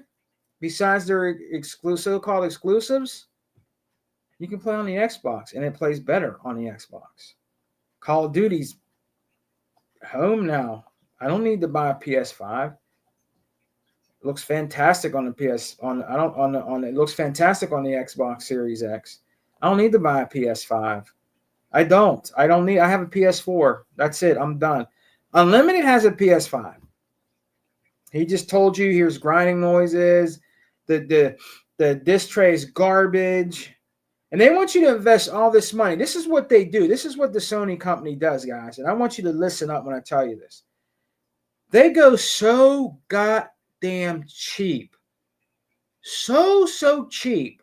besides their so-called exclusives, you can play on the Xbox, and it plays better on the Xbox. Call of Duty's home now. I don't need to buy a PS5. It looks fantastic on the it looks fantastic on the Xbox Series X. I don't need to buy a PS5. I have a PS4. That's it. I'm done. Unlimited has a PS5. He just told you here's grinding noises. The disc tray is garbage. And they want you to invest all this money. This is what they do. This is what the Sony company does, guys. And I want you to listen up when I tell you this. They go so goddamn cheap. So cheap.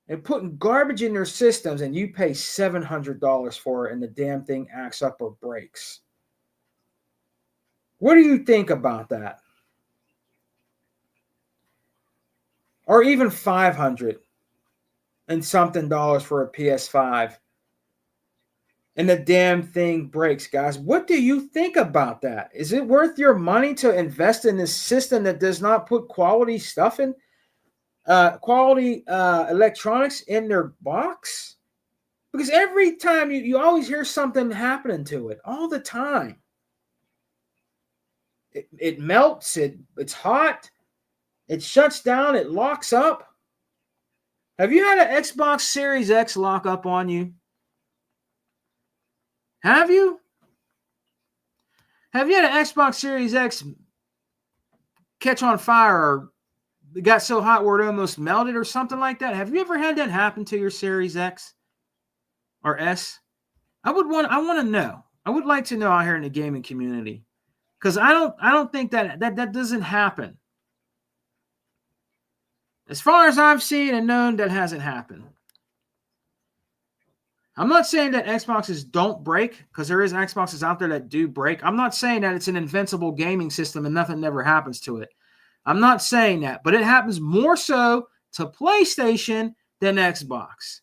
And putting garbage in their systems, and you pay $700 for it, and the damn thing acts up or breaks. What do you think about that? Or even $500 and something dollars for a PS5, and the damn thing breaks, guys. What do you think about that? Is it worth your money to invest in this system that does not put quality stuff in, quality electronics in their box? Because every time you always hear something happening to it all the time. It melts, it's hot, it shuts down, it locks up. Have you had an Xbox Series X lock up on you? Have you? Have you had an Xbox Series X catch on fire, or it got so hot where it almost melted or something like that? Have you ever had that happen to your Series X or S? I want to know. I would like to know out here in the gaming community, because I don't think that doesn't happen. As far as I've seen and known, that hasn't happened. I'm not saying that Xboxes don't break, because there is Xboxes out there that do break. I'm not saying that it's an invincible gaming system and nothing never happens to it. I'm not saying that, but it happens more so to PlayStation than Xbox.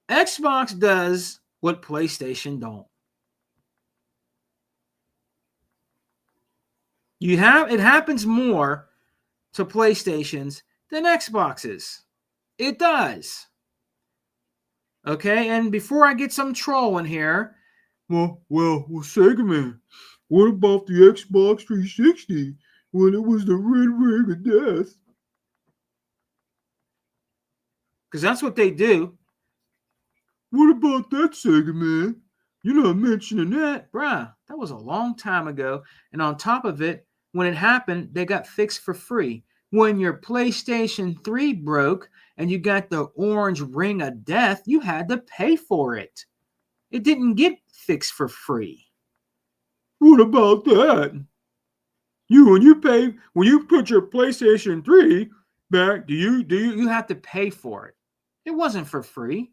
Xbox does what PlayStation don't. It happens more to PlayStations than Xboxes. It does. Okay, and before I get some troll in here, well, Sega Man, what about the Xbox 360 when it was the red ring of death? Because that's what they do. What about that, Sega Man? You're not mentioning that. Bruh, that was a long time ago. And on top of it, when it happened, they got fixed for free. When your PlayStation 3 broke and you got the orange ring of death, you had to pay for it. It didn't get fixed for free. What about that? When you put your PlayStation 3 back, you have to pay for it. It wasn't for free.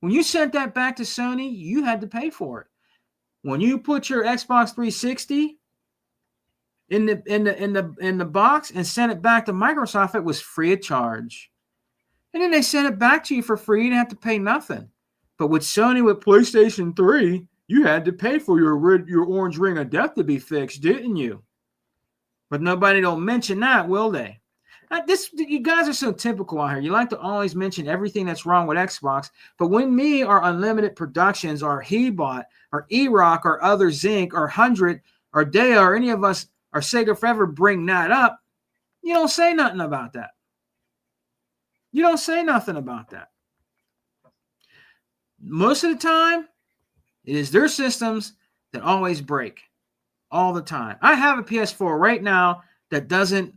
When you sent that back to Sony, you had to pay for it. When you put your Xbox 360 in the box and sent it back to Microsoft, it was free of charge. And then they sent it back to you for free. You didn't have to pay nothing. But with Sony, with PlayStation 3, you had to pay for your orange ring of death to be fixed, didn't you? But nobody don't mention that, will they? You guys are so typical out here. You like to always mention everything that's wrong with Xbox. But when me or Unlimited Productions or Hebot or E-Rock or Other Zinc or 100 or Dea or any of us or Sega Forever bring that up, you don't say nothing about that. You don't say nothing about that. Most of the time, it is their systems that always break. All the time. I have a PS4 right now that doesn't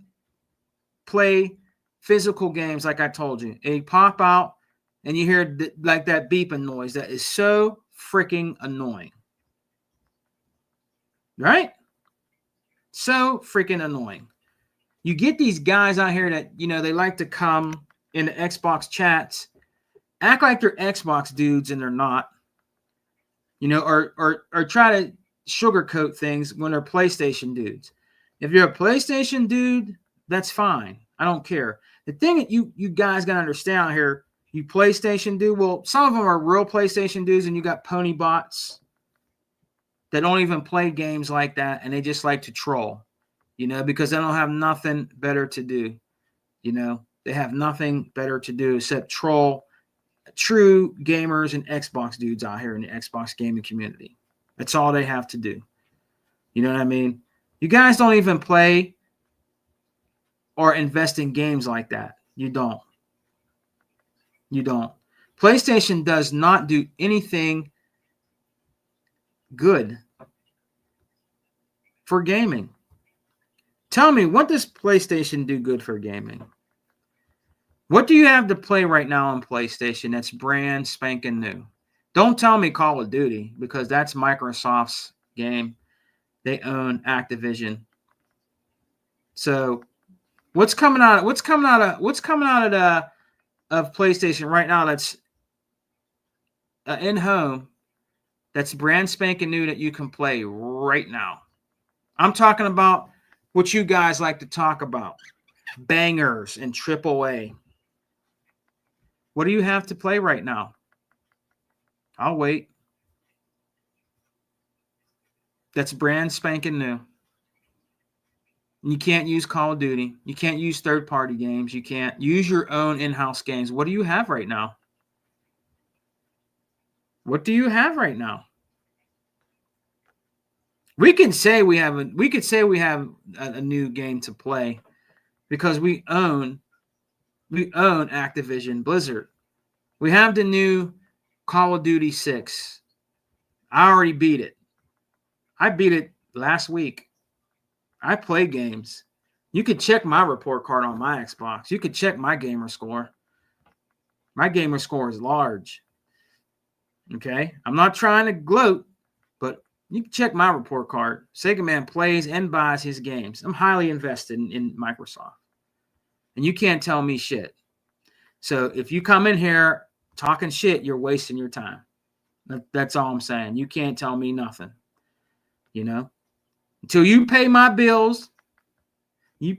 play physical games like I told you. And you pop out and you hear like that beeping noise that is so freaking annoying. Right? So freaking annoying. You get these guys out here that, they like to come in the Xbox chats, act like they're Xbox dudes and they're not. Or try to sugarcoat things when they're PlayStation dudes. If you're a PlayStation dude, that's fine. I don't care. The thing that you guys got to understand out here, you PlayStation dude, well, some of them are real PlayStation dudes, and you got pony bots that don't even play games like that, and they just like to troll, because they don't have nothing better to do. They have nothing better to do except troll true gamers and Xbox dudes out here in the Xbox gaming community. That's all they have to do. You know what I mean? You guys don't even play or invest in games like that. You don't. You don't. PlayStation does not do anything good for gaming. Tell me, what does PlayStation do good for gaming? What do you have to play right now on PlayStation that's brand spanking new? Don't tell me Call of Duty, because that's Microsoft's game. They own Activision. So what's coming out of PlayStation right now that's in home, that's brand spanking new that you can play right now? I'm talking about what you guys like to talk about. Bangers and AAA. What do you have to play right now? I'll wait. That's brand spanking new. You can't use Call of Duty. You can't use third-party games. You can't use your own in-house games. What do you have right now? What do you have right now? We could say we have a new game to play because we own Activision Blizzard. We have the new Call of Duty 6. I already beat it. I beat it last week. I play games. You could check my report card on my Xbox. You could check my gamer score. My gamer score is large. Okay? I'm not trying to gloat, but you can check my report card. Sega Man plays and buys his games. I'm highly invested in Microsoft. And you can't tell me shit. So if you come in here talking shit, you're wasting your time. That's all I'm saying. You can't tell me nothing. You know, until you pay my bills, and you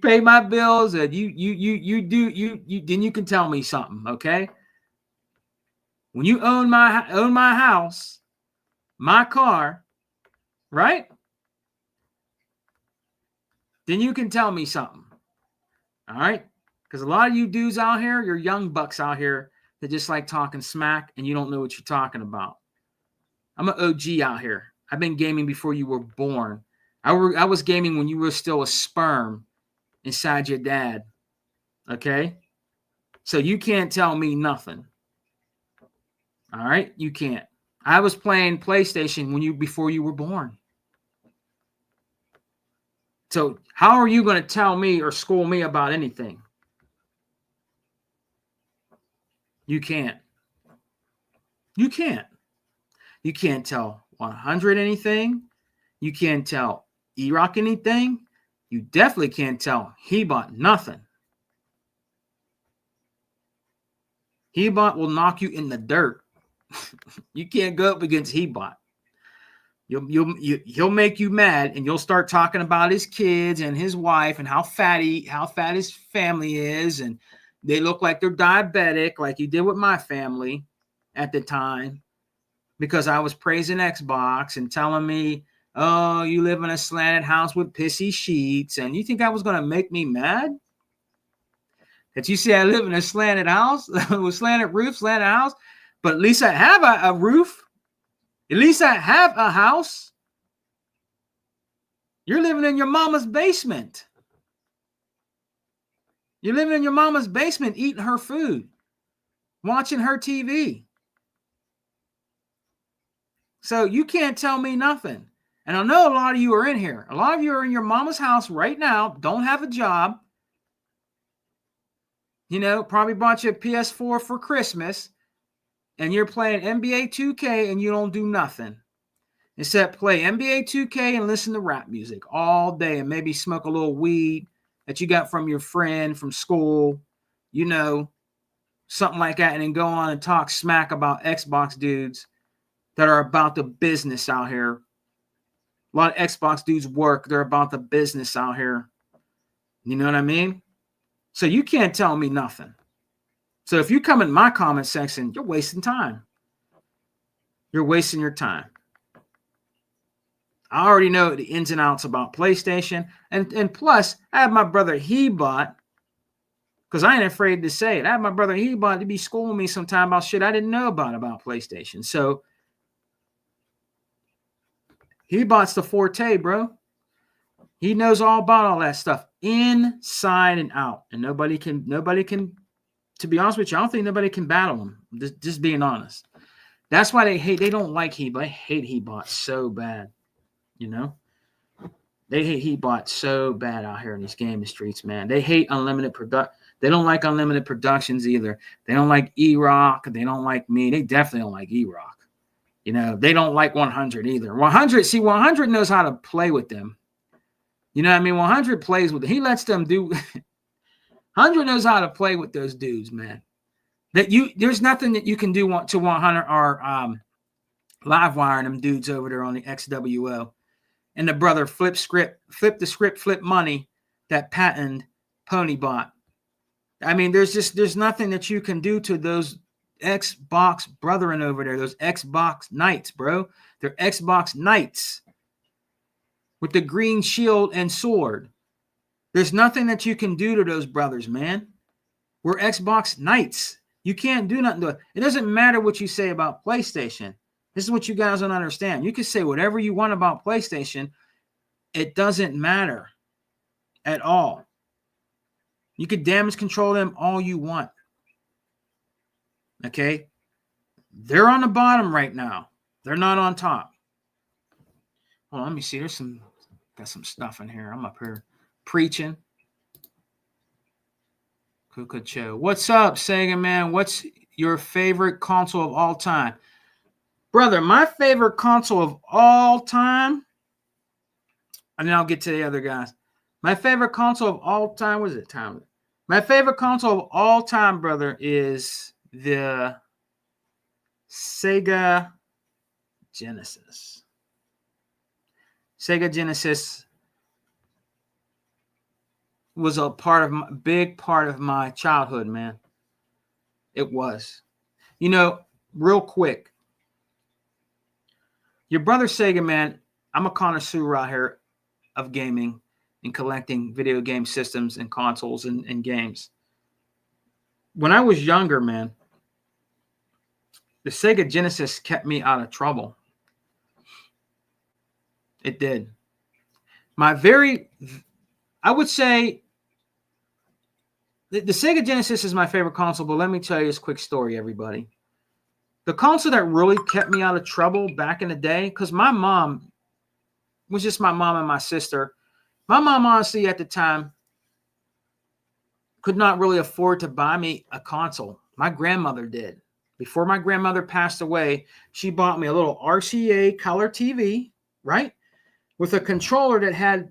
then you can tell me something, okay? When you own my house, my car, right? Then you can tell me something. All right? Because a lot of you dudes out here, you're young bucks out here that just like talking smack and you don't know what you're talking about. I'm an OG out here. I've been gaming before you were born. I was gaming when you were still a sperm inside your dad. Okay? So you can't tell me nothing. All right? You can't. I was playing PlayStation before you were born. So how are you going to tell me or school me about anything? You can't. You can't. You can't tell 100 anything. You can't tell E-Rock anything. You definitely can't tell Hebot nothing. Hebot will knock you in the dirt. You can't go up against Hebot. He'll make you mad, and you'll start talking about his kids and his wife and how fat his family is, and they look like they're diabetic, like you did with my family at the time, because I was praising Xbox and telling me, oh, you live in a slanted house with pissy sheets, and you think I was going to make me mad? That you say I live in a slanted house with slanted roof, slanted house, but at least I have a roof. At least I have a house. You're living in your mama's basement. You're living in your mama's basement, eating her food, watching her TV. So you can't tell me nothing. And I know a lot of you are in here. A lot of you are in your mama's house right now, don't have a job. You know, probably bought you a PS4 for Christmas, and you're playing NBA 2K and you don't do nothing except play NBA 2K and listen to rap music all day and maybe smoke a little weed that you got from your friend from school, you know, something like that, and then go on and talk smack about Xbox dudes that are about the business out here. A lot of Xbox dudes work. They're about the business out here. You know what I mean? So you can't tell me nothing. So if you come in my comment section, you're wasting time. You're wasting your time. I already know the ins and outs about PlayStation. And plus, I have my brother Hebot, because I ain't afraid to say it. I have my brother Hebot to be schooling me sometime about shit I didn't know about PlayStation. So Hebot's the forte, bro. He knows all about all that stuff inside and out. And nobody can, to be honest with you, I don't think nobody can battle him. Just being honest. That's why they don't like Hebot. They hate Hebot so bad. You know? They hate Hebot so bad out here in these gaming streets, man. They hate unlimited product. They don't like unlimited productions either. They don't like E-Rock. They don't like me. They definitely don't like E-Rock. You know, they don't like 100 either. 100 knows how to play with them. You know what I mean? 100 plays with them. He lets them do. 100 knows how to play with those dudes, man. There's nothing that you can do to 100 or live wiring them dudes over there on the XWO. And the brother flip the script, flip money that patented Ponybot. I mean, there's nothing that you can do to those Xbox brethren over there, those Xbox knights, bro. They're Xbox knights with the green shield and sword. There's nothing that you can do to those brothers, man. We're Xbox knights. You can't do nothing to it. It doesn't matter what you say about PlayStation. This is what you guys don't understand. You can say whatever you want about PlayStation. It doesn't matter at all. You could damage control them all you want. Okay? They're on the bottom right now. They're not on top. Well, let me see. Got some stuff in here. I'm up here preaching. Cuckoo. What's up, Sega man? What's your favorite console of all time? Brother, my favorite console of all time, and then I'll get to the other guys. My favorite console of all time, what is it, time? My favorite console of all time, brother, is the Sega Genesis. Sega Genesis was a big part of my childhood, man. It was. You know, real quick, your brother Sega, man, I'm a connoisseur out here of gaming and collecting video game systems and consoles and games. When I was younger, man, the Sega Genesis kept me out of trouble. It did. I would say the Sega Genesis is my favorite console, but let me tell you this quick story, everybody. The console that really kept me out of trouble back in the day, because my mom was just my mom and my sister. My mom, honestly, at the time, could not really afford to buy me a console. My grandmother did. Before my grandmother passed away, she bought me a little RCA color TV, right? With a controller that had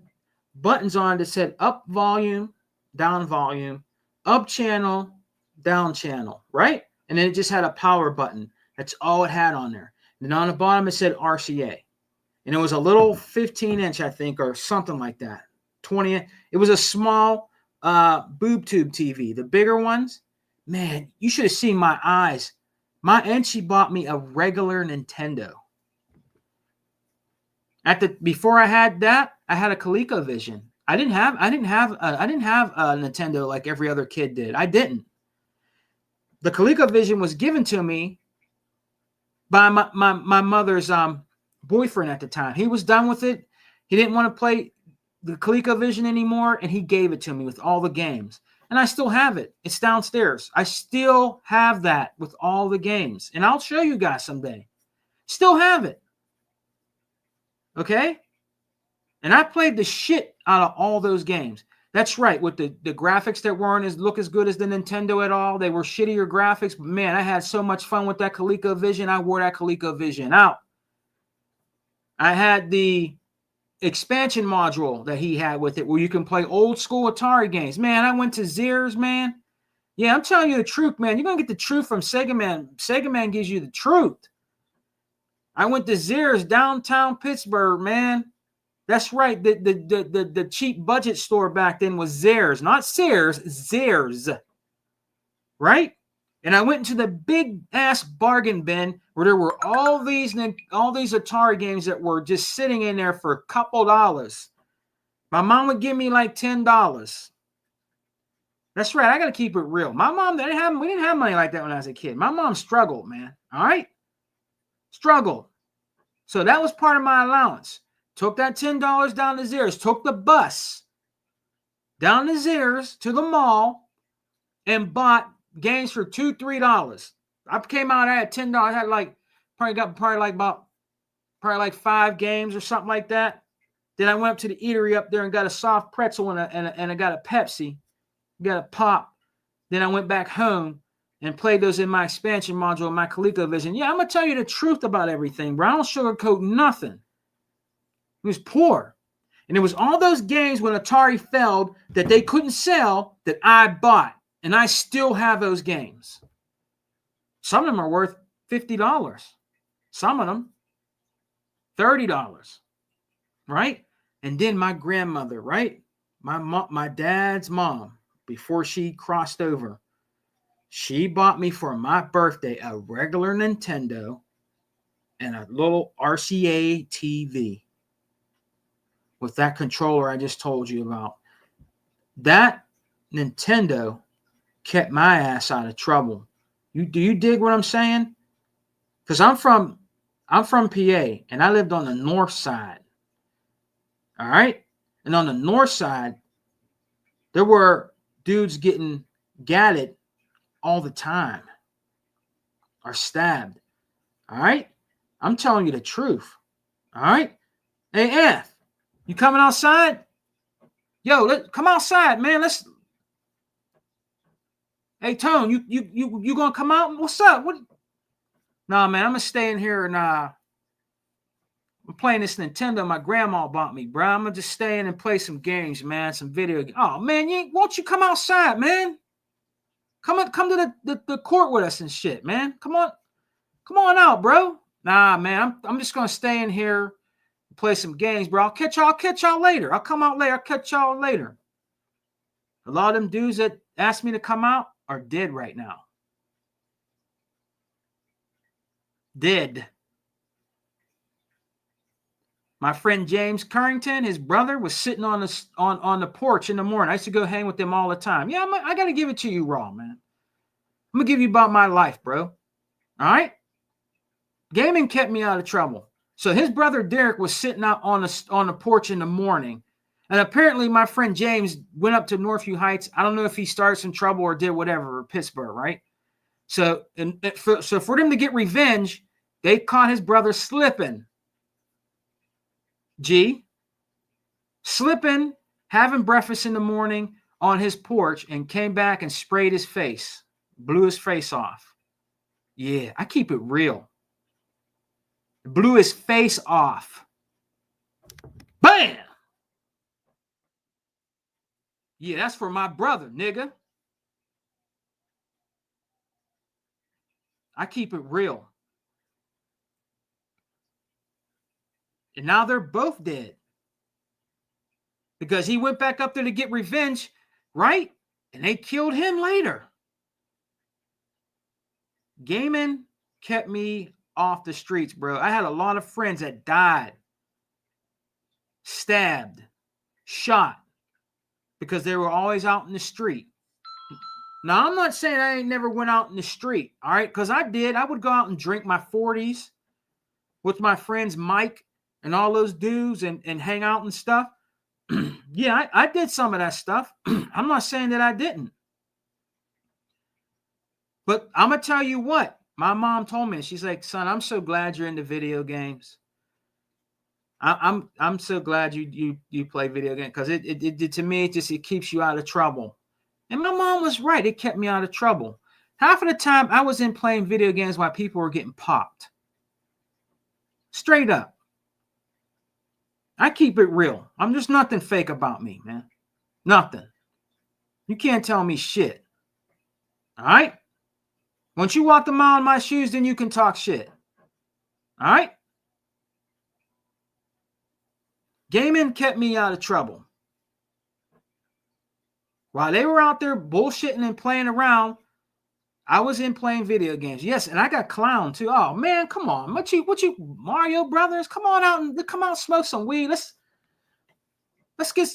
buttons on that said up volume, up channel, down channel, right? And then it just had a power button. That's all it had on there. And on the bottom, it said RCA. And it was a little 15-inch, I think, or something like that. 20. It was a small boob tube TV. The bigger ones, man, you should have seen my eyes. And she bought me a regular Nintendo. Before I had that, I had a ColecoVision. I didn't have a Nintendo like every other kid did. I didn't. The ColecoVision was given to me by my mother's boyfriend at the time. He was done with it. He didn't want to play the ColecoVision anymore, and he gave it to me with all the games. And I still have it. It's downstairs. I still have that with all the games. And I'll show you guys someday. Still have it. Okay? And I played the shit out of all those games. That's right, with the graphics that weren't look as good as the Nintendo at all. They were shittier graphics, but man, I had so much fun with that ColecoVision. I wore that ColecoVision out. I had the expansion module that he had with it where you can play old school Atari games. Man, I went to Sears, man. Yeah, I'm telling you the truth, man. You're going to get the truth from Sega Man. Sega Man gives you the truth. I went to Sears, downtown Pittsburgh, man. That's right. The cheap budget store back then was Sears, not Sears, Sears. Right? And I went into the big ass bargain bin where there were all these Atari games that were just sitting in there for a couple dollars. My mom would give me like $10. That's right. I got to keep it real. My mom, we didn't have money like that when I was a kid. My mom struggled, man. All right? Struggled. So that was part of my allowance. Took that $10 down to Sears. Took the bus down to Sears to the mall and bought games for $2, $3. I came out, I had $10. I had probably like 5 games or something like that. Then I went up to the eatery up there and got a soft pretzel and I got a Pepsi, got a pop. Then I went back home and played those in my expansion module in my ColecoVision. Yeah, I'm gonna tell you the truth about everything, bro. I don't sugarcoat nothing. It was poor. And it was all those games when Atari failed that they couldn't sell that I bought. And I still have those games. Some of them are worth $50. Some of them, $30. Right? And then my grandmother, right? My dad's mom, before she crossed over, she bought me for my birthday a regular Nintendo and a little RCA TV with that controller I just told you about. That Nintendo kept my ass out of trouble. Do you dig what I'm saying? Because I'm from PA and I lived on the north side. All right? And on the north side, there were dudes getting gatted all the time or stabbed. All right? I'm telling you the truth. All right? Hey, F, you coming outside? Yo, come outside, man. Hey, Tone, you gonna come out? What's up? Nah, man, I'm gonna stay in here and I'm playing this Nintendo my grandma bought me, bro. I'm gonna just stay in and play some games, man. Some video games. Oh man, won't you come outside, man? Come to the court with us and shit, man. Come on out, bro. Nah, man, I'm just gonna stay in here and play some games, bro. I'll catch y'all later. I'll come out later. I'll catch y'all later. A lot of them dudes that asked me to come out are dead right now. Dead. My friend James Currington, his brother, was sitting on the porch in the morning. I used to go hang with them all the time. Yeah, I got to give it to you raw, man. I'm going to give you about my life, bro. All right? Gaming kept me out of trouble. So his brother Derek was sitting out on the porch in the morning. And apparently my friend James went up to Northview Heights. I don't know if he started some trouble or did whatever, or Pittsburgh, right? So for them to get revenge, they caught his brother slipping. Slipping, having breakfast in the morning on his porch, and came back and sprayed his face, blew his face off. Yeah, I keep it real. Blew his face off. Bam! Yeah, that's for my brother, nigga. I keep it real. And now they're both dead. Because he went back up there to get revenge, right? And they killed him later. Gaming kept me off the streets, bro. I had a lot of friends that died, stabbed, shot, because they were always out in the street. Now, I'm not saying I ain't never went out in the street, all right? Because I did. I would go out and drink my 40s with my friends Mike and all those dudes and hang out and stuff. Yeah, I did some of that stuff. I'm not saying that I didn't. But I'm going to tell you what. My mom told me, she's like, son, I'm so glad you're into video games. I'm so glad you play video games, because it to me, it keeps you out of trouble. And my mom was right. It kept me out of trouble. Half of the time I was in playing video games while people were getting popped. Straight up. I keep it real. There's nothing fake about me, man. Nothing. You can't tell me shit. All right? Once you walk the mile in my shoes, then you can talk shit. All right? Gaming kept me out of trouble. While they were out there bullshitting and playing around, I was in playing video games. Yes, and I got clowned too. Oh man, come on. What you Mario Brothers? Come on out and smoke some weed. Let's get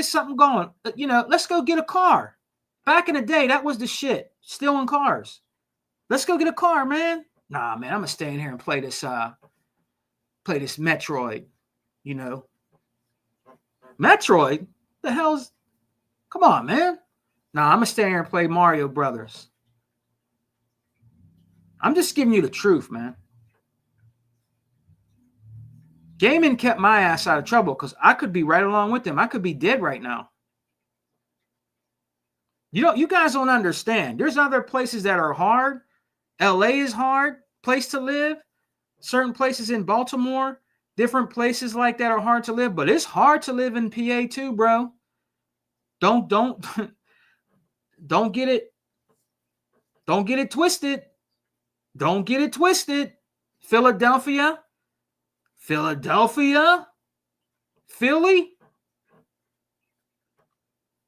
something going. Let's go get a car. Back in the day, that was the shit. Stealing cars. Let's go get a car, man. Nah, man, I'm gonna stay in here and play this Metroid. Metroid? The hell's come on, man. Nah, I'm gonna stay here and play Mario Brothers. I'm just giving you the truth, man. Gaming kept my ass out of trouble because I could be right along with them. I could be dead right now. You guys don't understand. There's other places that are hard. LA is hard place to live. Certain places in Baltimore, different places like that are hard to live, but it's hard to live in PA too, bro. Don't get it twisted. Don't get it twisted. Philadelphia, Philly.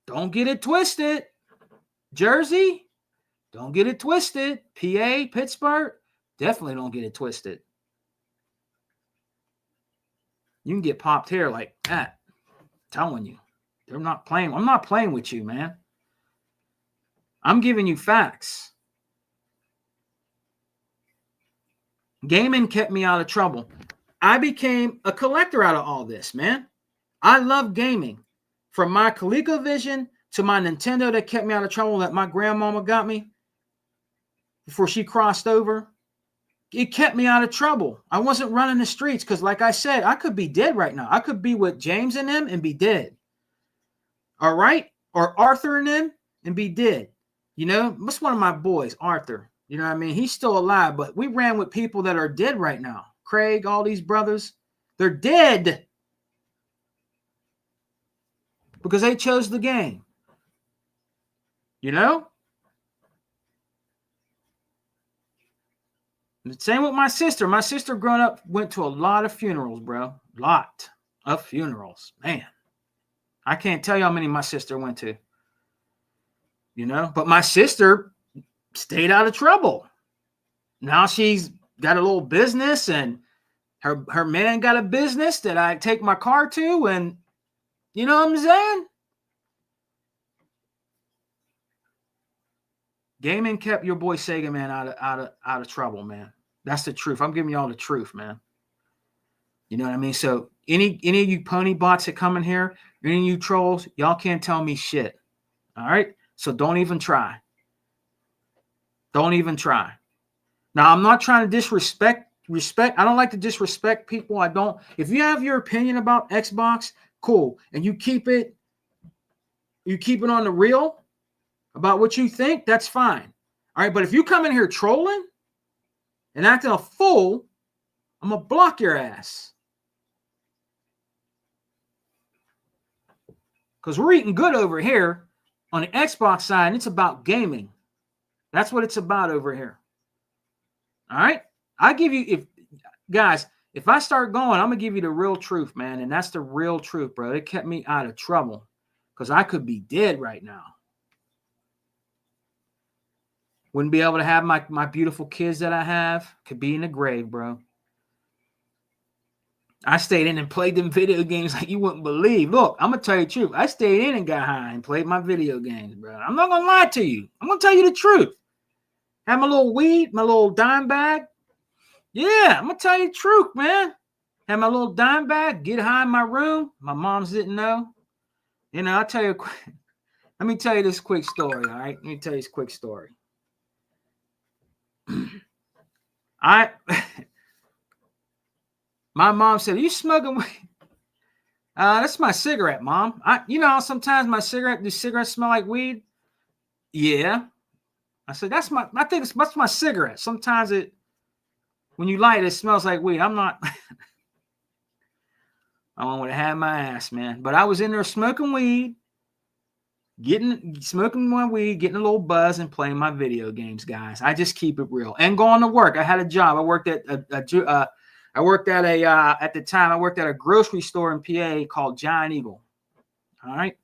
Don't get it twisted. Jersey, don't get it twisted. PA, Pittsburgh, definitely don't get it twisted. You can get popped here like that. I'm telling you. I'm not playing with you, man. I'm giving you facts. Gaming kept me out of trouble. I became a collector out of all this, man. I love gaming. From my ColecoVision to my Nintendo that kept me out of trouble that my grandmama got me before she crossed over. It kept me out of trouble. I wasn't running the streets because, like I said, I could be dead right now. I could be with James and them and be dead. All right? Or Arthur and them and be dead. What's one of my boys, Arthur? You know what I mean? He's still alive, but we ran with people that are dead right now. Craig, all these brothers, They're dead because they chose the game. You know? And same with my sister. My sister growing up went to a lot of funerals, bro. Lot of funerals. Man, I can't tell you how many my sister went to. You know? But my sister stayed out of trouble. Now she's got a little business, and her man got a business that I take my car to, and you know what I'm saying? Gaming kept your boy Sega Man out of trouble, man. That's the truth. I'm giving y'all the truth, man. You know what I mean? So any of you pony bots that come in here, any of you trolls, y'all can't tell me shit. All right? So don't even try. Don't even try. Now, I'm not trying to disrespect. I don't like to disrespect people. I don't. If you have your opinion about Xbox, cool. And you keep it on the real about what you think, that's fine. All right. But if you come in here trolling and acting a fool, I'm going to block your ass. Because we're eating good over here on the Xbox side, and it's about gaming. That's what it's about over here. All right? I give you, if I start going, I'm going to give you the real truth, man. And that's the real truth, bro. It kept me out of trouble because I could be dead right now. Wouldn't be able to have my beautiful kids that I have. Could be in the grave, bro. I stayed in and played them video games like you wouldn't believe. Look, I'm going to tell you the truth. I stayed in and got high and played my video games, bro. I'm not going to lie to you. I'm going to tell you the truth. Have my little weed, my little dime bag. Yeah, I'm going to tell you the truth, man. Have my little dime bag, get high in my room. My moms didn't know. You know, I'll tell you let me tell you this quick story, all right? Let me tell you this quick story. My mom said, "Are you smoking weed?" That's my cigarette, Mom. Sometimes my cigarettes smell like weed. Yeah. I said, that's my cigarette. Sometimes when you light it, it smells like weed. I'm not, I want to have my ass, man. But I was in there smoking weed, smoking my weed, getting a little buzz and playing my video games, guys. I just keep it real and going to work. I had a job. I worked at at the time, I worked at a grocery store in PA called Giant Eagle. All right.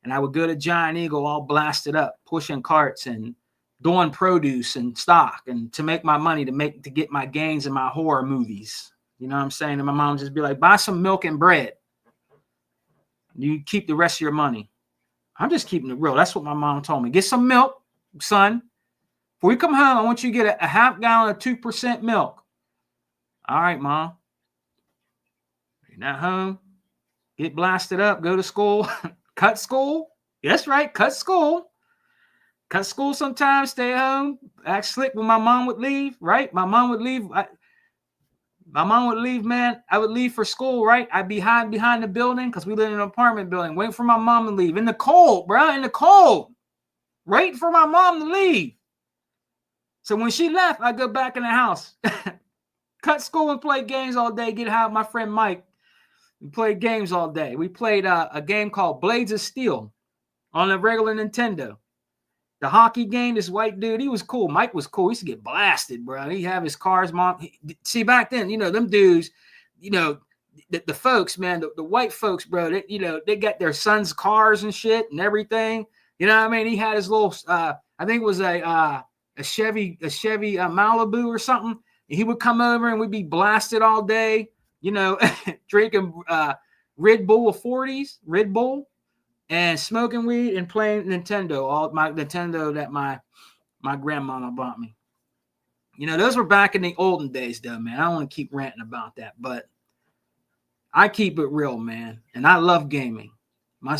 And I would go to Giant Eagle all blasted up, pushing carts and doing produce and stock and to make my money, to get my gains in my horror movies. You know what I'm saying? And my mom just be like, buy some milk and bread. You keep the rest of your money. I'm just keeping it real. That's what my mom told me. Get some milk, son. Before you come home, I want you to get a half gallon of 2% milk. All right, Mom. You're not home. Get blasted up. Go to school. Cut school. That's right. Cut school. Cut school sometimes. Stay home. Act slick when my mom would leave, right? My mom would leave. Man. I would leave for school, right? I'd be hiding behind the building because we live in an apartment building, waiting for my mom to leave. In the cold, bro. In the cold. Waiting for my mom to leave. So when she left, I go back in the house. Cut school and play games all day. Get high with my friend Mike. We played games all day. We played a game called Blades of Steel on a regular Nintendo. The hockey game, this white dude, he was cool. Mike was cool. He used to get blasted, bro. He'd have his cars, mom. See, back then, them dudes, the folks, man, the white folks, bro, they got their sons' cars and shit and everything. You know what I mean? He had his little, I think it was a Chevy Malibu or something. He would come over and we'd be blasted all day, drinking Red Bull 40s, Red Bull, and smoking weed and playing Nintendo, all my Nintendo that my grandmama bought me. Those were back in the olden days, though, man. I don't want to keep ranting about that, but I keep it real, man. And I love gaming. My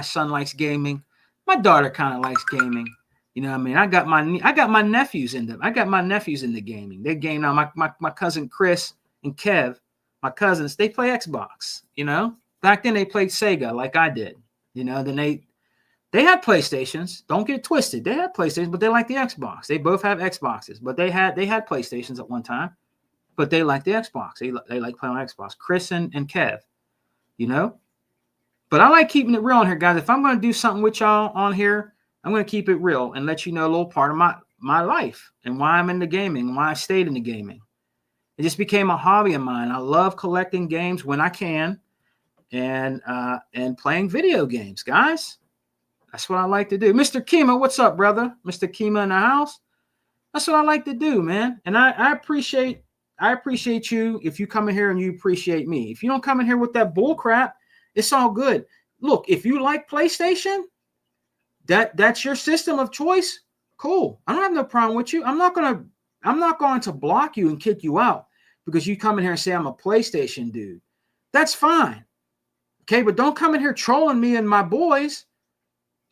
son likes gaming. My daughter kind of likes gaming. You know what I mean? I got my nephews in them. I got my nephews into gaming. They game now. My cousin Chris and Kev, my cousins, they play Xbox. Back then they played Sega like I did. Then they had PlayStations. Don't get it twisted. They had PlayStations, but they like the Xbox. They both have Xboxes, but they had PlayStations at one time. but they like the Xbox. They like playing on Xbox. Chris and Kev, you know. But I like keeping it real on here, guys. If I'm going to do something with y'all on here, I'm going to keep it real and let you know a little part of my life and why I'm into gaming, why I stayed into gaming. It just became a hobby of mine. I love collecting games when I can, and playing video games, guys. That's what I like to do. Mr. Kima, what's up, brother? Mr. Kima in the house. That's what I like to do, man. And I appreciate you if you come in here and you appreciate me. If you don't come in here with that bull crap, it's all good. Look, if you like PlayStation, that's your system of choice. Cool. I don't have no problem with you. I'm not going to block you and kick you out because you come in here and say I'm a PlayStation dude. That's fine. Okay, but don't come in here trolling me and my boys,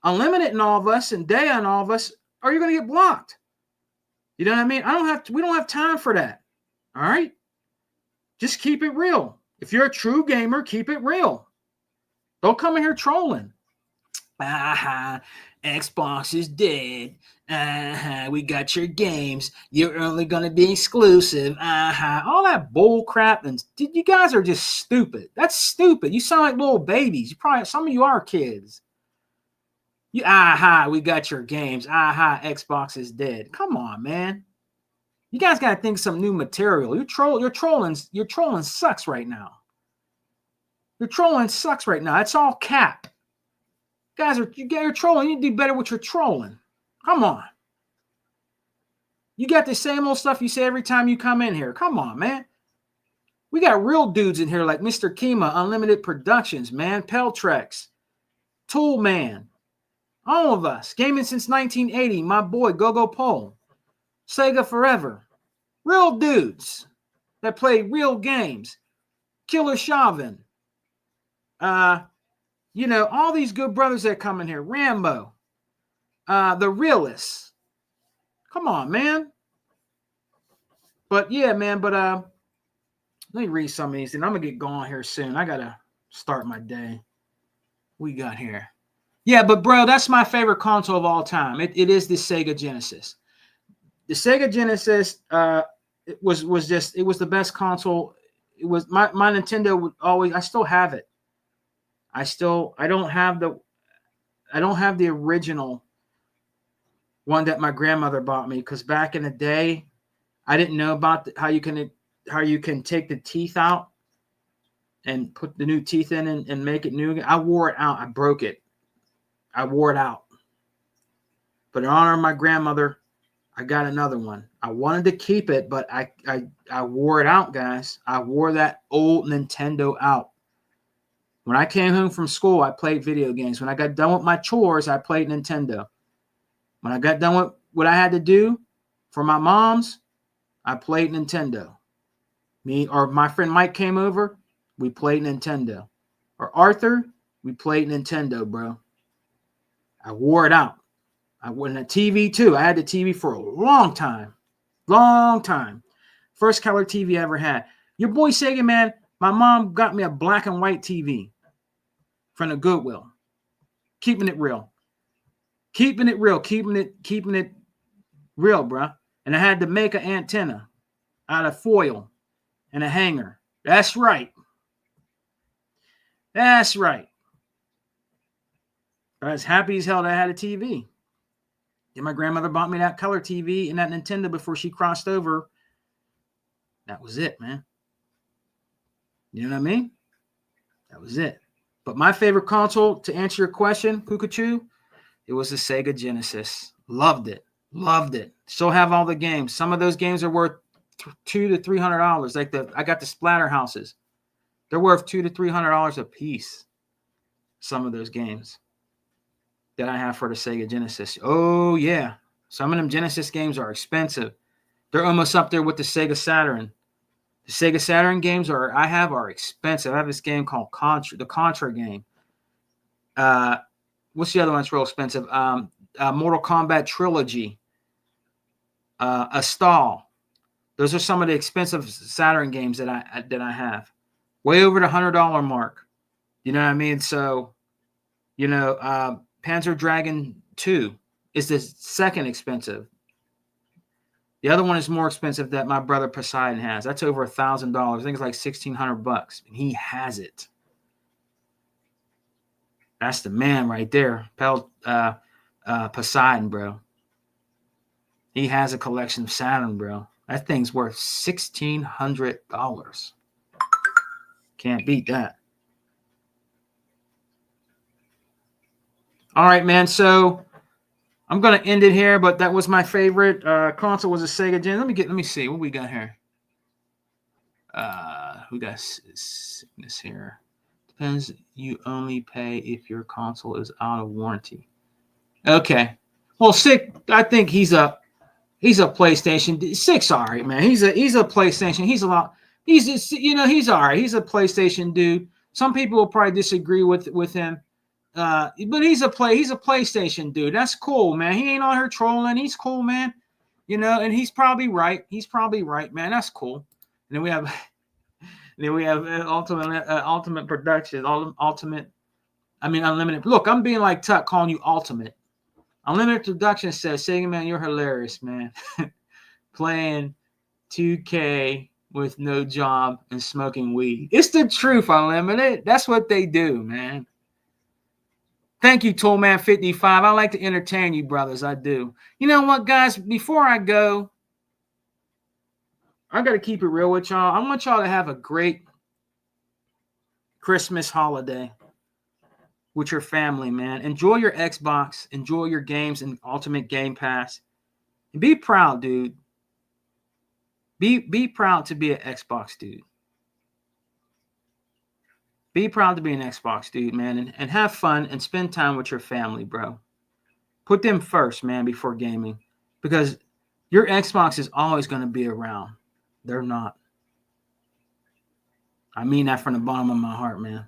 Unlimited and all of us, and Dea and all of us, or you're going to get blocked. You know what I mean? We don't have time for that. All right? Just keep it real. If you're a true gamer, keep it real. Don't come in here trolling. Xbox is dead. We got your games. You're only going to be exclusive. All that bull crap. And you guys are just stupid. That's stupid. You sound like little babies. Some of you are kids. We got your games. Xbox is dead. Come on, man. You guys got to think some new material. You're trolling sucks right now. You're trolling sucks right now. It's all cap. You're trolling. You do better with your trolling. Come on. You got the same old stuff you say every time you come in here. Come on, man. We got real dudes in here like Mr. Kima, Unlimited Productions, man, Peltrex, Tool Man, all of us. Gaming since 1980. My boy, Go Pole, Sega Forever. Real dudes that play real games. Killer Chauvin. All these good brothers that come in here. Rambo. The Realists. Come on, man. But yeah, man, let me read some of these and I'm gonna get going here soon. I gotta start my day. We got here. Yeah, but bro, that's my favorite console of all time. It is the Sega Genesis. The Sega Genesis it was the best console. It was my Nintendo would always, I still have it. I don't have the original one that my grandmother bought me, because back in the day, I didn't know about how you can take the teeth out and put the new teeth in and make it new again. I wore it out. I broke it. I wore it out. But in honor of my grandmother, I got another one. I wanted to keep it, but I wore it out, guys. I wore that old Nintendo out. When I came home from school, I played video games. When I got done with my chores, I played Nintendo. When I got done with what I had to do for my mom's, I played Nintendo. Me or my friend Mike came over, we played Nintendo. Or Arthur, we played Nintendo, bro. I wore it out. I went a TV too. I had the TV for a long time. Long time. First color TV I ever had. Your boy Sega, man, my mom got me a black and white TV from the Goodwill. Keeping it real. Keeping it real. Keeping it real, bro. And I had to make an antenna out of foil and a hanger. That's right. That's right. I was happy as hell that I had a TV. And my grandmother bought me that color TV and that Nintendo before she crossed over. That was it, man. You know what I mean? That was it. But my favorite console, to answer your question, Kukachu, it was the Sega Genesis. Loved it. Loved it. Still have all the games. Some of those games are worth $200 to $300. Like I got the Splatterhouses. They're worth $200 to $300 a piece. Some of those games that I have for the Sega Genesis. Oh yeah, some of them Genesis games are expensive. They're almost up there with the Sega Saturn. The Sega Saturn games I have are expensive. I have this game called Contra, the Contra game. What's the other one that's real expensive? Mortal Kombat Trilogy. A Stall. Those are some of the expensive Saturn games that I have. Way over the $100 mark. You know what I mean? So, Panzer Dragon 2 is the second expensive. The other one is more expensive that my brother Poseidon has. That's over $1,000. I think it's like $1,600, and he has it. That's the man right there, Poseidon, bro. He has a collection of Saturn, bro. That thing's worth $1,600. Can't beat that. All right, man. So I'm gonna end it here, but that was my favorite console was a Sega Gen. Let me see what we got here. We got sickness here. Depends. You only pay if your console is out of warranty. Okay. Well, sick. I think he's a PlayStation 6. All right, man. He's a PlayStation. He's a lot. He's just, he's all right. He's a PlayStation dude. Some people will probably disagree with him. But he's a PlayStation dude. That's cool, man. He ain't on her trolling. He's cool, man. And he's probably right. Man. That's cool. And then we have Ultimate Productions, Unlimited. Look, I'm being like Tuck calling you Ultimate. Unlimited Production says, Sega man, you're hilarious, man. Playing 2K with no job and smoking weed. It's the truth, Unlimited. That's what they do, man. Thank you, Toolman55. I like to entertain you, brothers. I do. You know what, guys? Before I go, I got to keep it real with y'all. I want y'all to have a great Christmas holiday with your family, man. Enjoy your Xbox. Enjoy your games and Ultimate Game Pass. And be proud, dude. Be proud to be an Xbox dude. Be proud to be an Xbox dude, man. And have fun and spend time with your family, bro. Put them first, man, before gaming. Because your Xbox is always going to be around. They're not. I mean that from the bottom of my heart, man.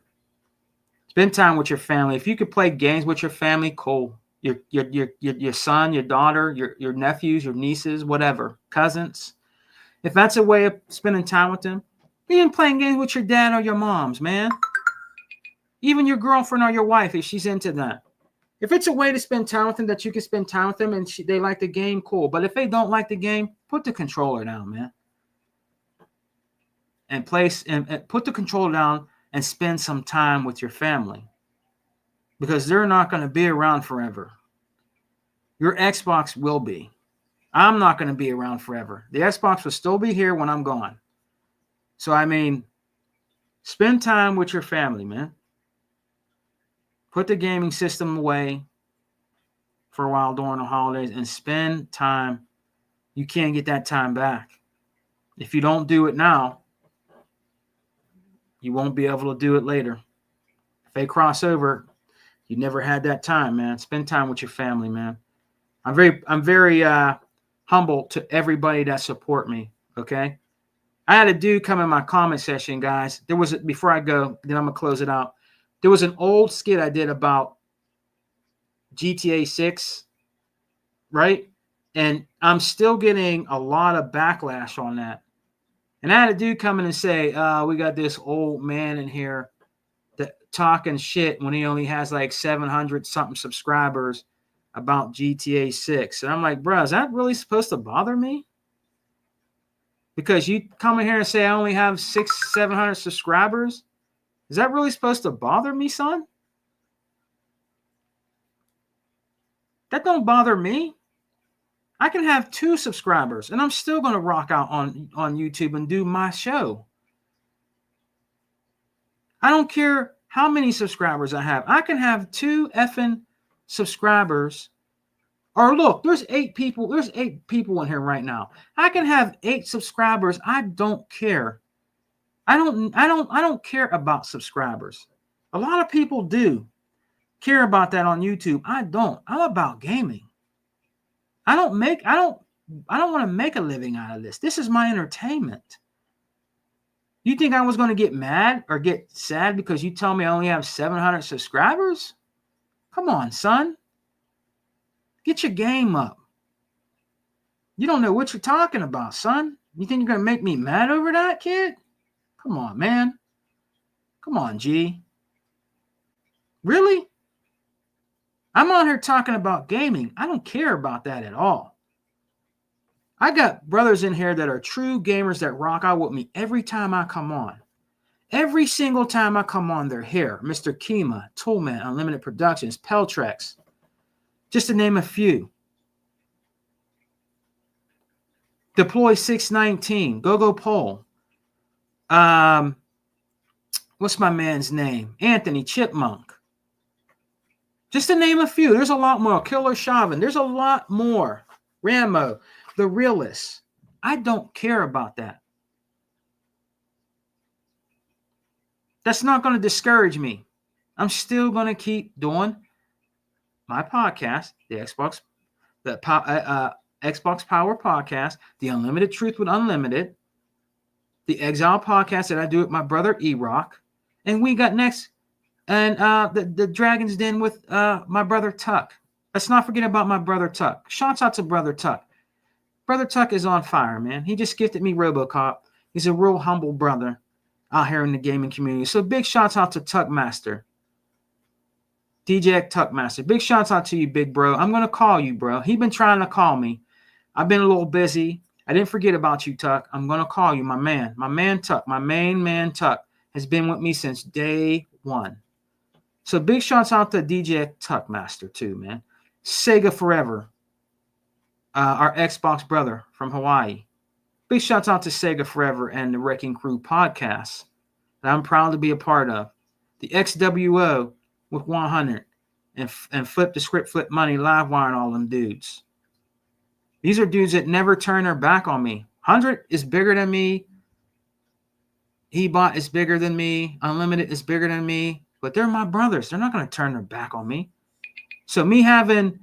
Spend time with your family. If you could play games with your family, cool. Your son, your daughter, your nephews, your nieces, whatever, cousins. If that's a way of spending time with them, even playing games with your dad or your moms, man. Even your girlfriend or your wife, if she's into that. If it's a way to spend time with them that you can spend time with them and they like the game, cool. But if they don't like the game, put the controller down, man. And put the controller down and spend some time with your family. Because they're not going to be around forever. Your Xbox will be. I'm not going to be around forever. The Xbox will still be here when I'm gone. So, spend time with your family, man. Put the gaming system away for a while during the holidays and spend time. You can't get that time back. If you don't do it now, you won't be able to do it later. If they cross over, you never had that time, man. Spend time with your family, man. I'm very humble to everybody that support me, okay? I had a dude come in my comment section, guys. Before I go, then I'm going to close it out. There was an old skit I did about GTA 6, right? And I'm still getting a lot of backlash on that. And I had a dude come in and say, we got this old man in here that talking shit when he only has like 700 something subscribers about GTA 6. And I'm like, bro, is that really supposed to bother me? Because you come in here and say I only have 700 subscribers? Is that really supposed to bother me, son? That don't bother me. I can have 2 subscribers and I'm still going to rock out on YouTube and do my show. I don't care how many subscribers I have. I can have 2 effing subscribers. Or look, there's 8 people. There's 8 people in here right now. I can have 8 subscribers. I don't care. I don't care about subscribers. A lot of people do care about that on YouTube. I don't. I'm about gaming. I don't want to make a living out of this. This is my entertainment. You think I was going to get mad or get sad because you tell me I only have 700 subscribers? Come on, son. Get your game up. You don't know what you're talking about, son. You think you're going to make me mad over that, kid? Come on, man. Come on, G. Really? I'm on here talking about gaming. I don't care about that at all. I got brothers in here that are true gamers that rock out with me every time I come on. Every single time I come on, they're here. Mr. Kima, Toolman, Unlimited Productions, Peltrex, just to name a few. Deploy 619, Go Pole. What's my man's name? Anthony Chipmunk. Just to name a few. There's a lot more. Killer Chauvin. There's a lot more. Rambo, The Realist. I don't care about that. That's not going to discourage me. I'm still going to keep doing my podcast, the Xbox Power Podcast, the Unlimited Truth with Unlimited, the Exile Podcast that I do with my brother E-Rock, and we got next, and the Dragon's Den with my brother Tuck. Let's not forget about my brother Tuck. Shouts out to brother Tuck. Brother Tuck is on fire, man. He just gifted me RoboCop. He's a real humble brother out here in the gaming community. So big shouts out to Tuck Master. DJ Tuck Master. Big shouts out to you, big bro. I'm going to call you, bro. He been trying to call me. I've been a little busy. I didn't forget about you, Tuck. I'm going to call you, my man. My man Tuck, my main man Tuck has been with me since day one. So big shouts out to DJ Tuck Master too, man. Sega Forever, our Xbox brother from Hawaii. Big shouts out to Sega Forever and the Wrecking Crew podcast that I'm proud to be a part of. The XWO with 100 and Flip the Script, Flip Money, Livewire, and all them dudes. These are dudes that never turn their back on me. 100 is bigger than me. Ebot is bigger than me. Unlimited is bigger than me. But they're my brothers. They're not going to turn their back on me. So me having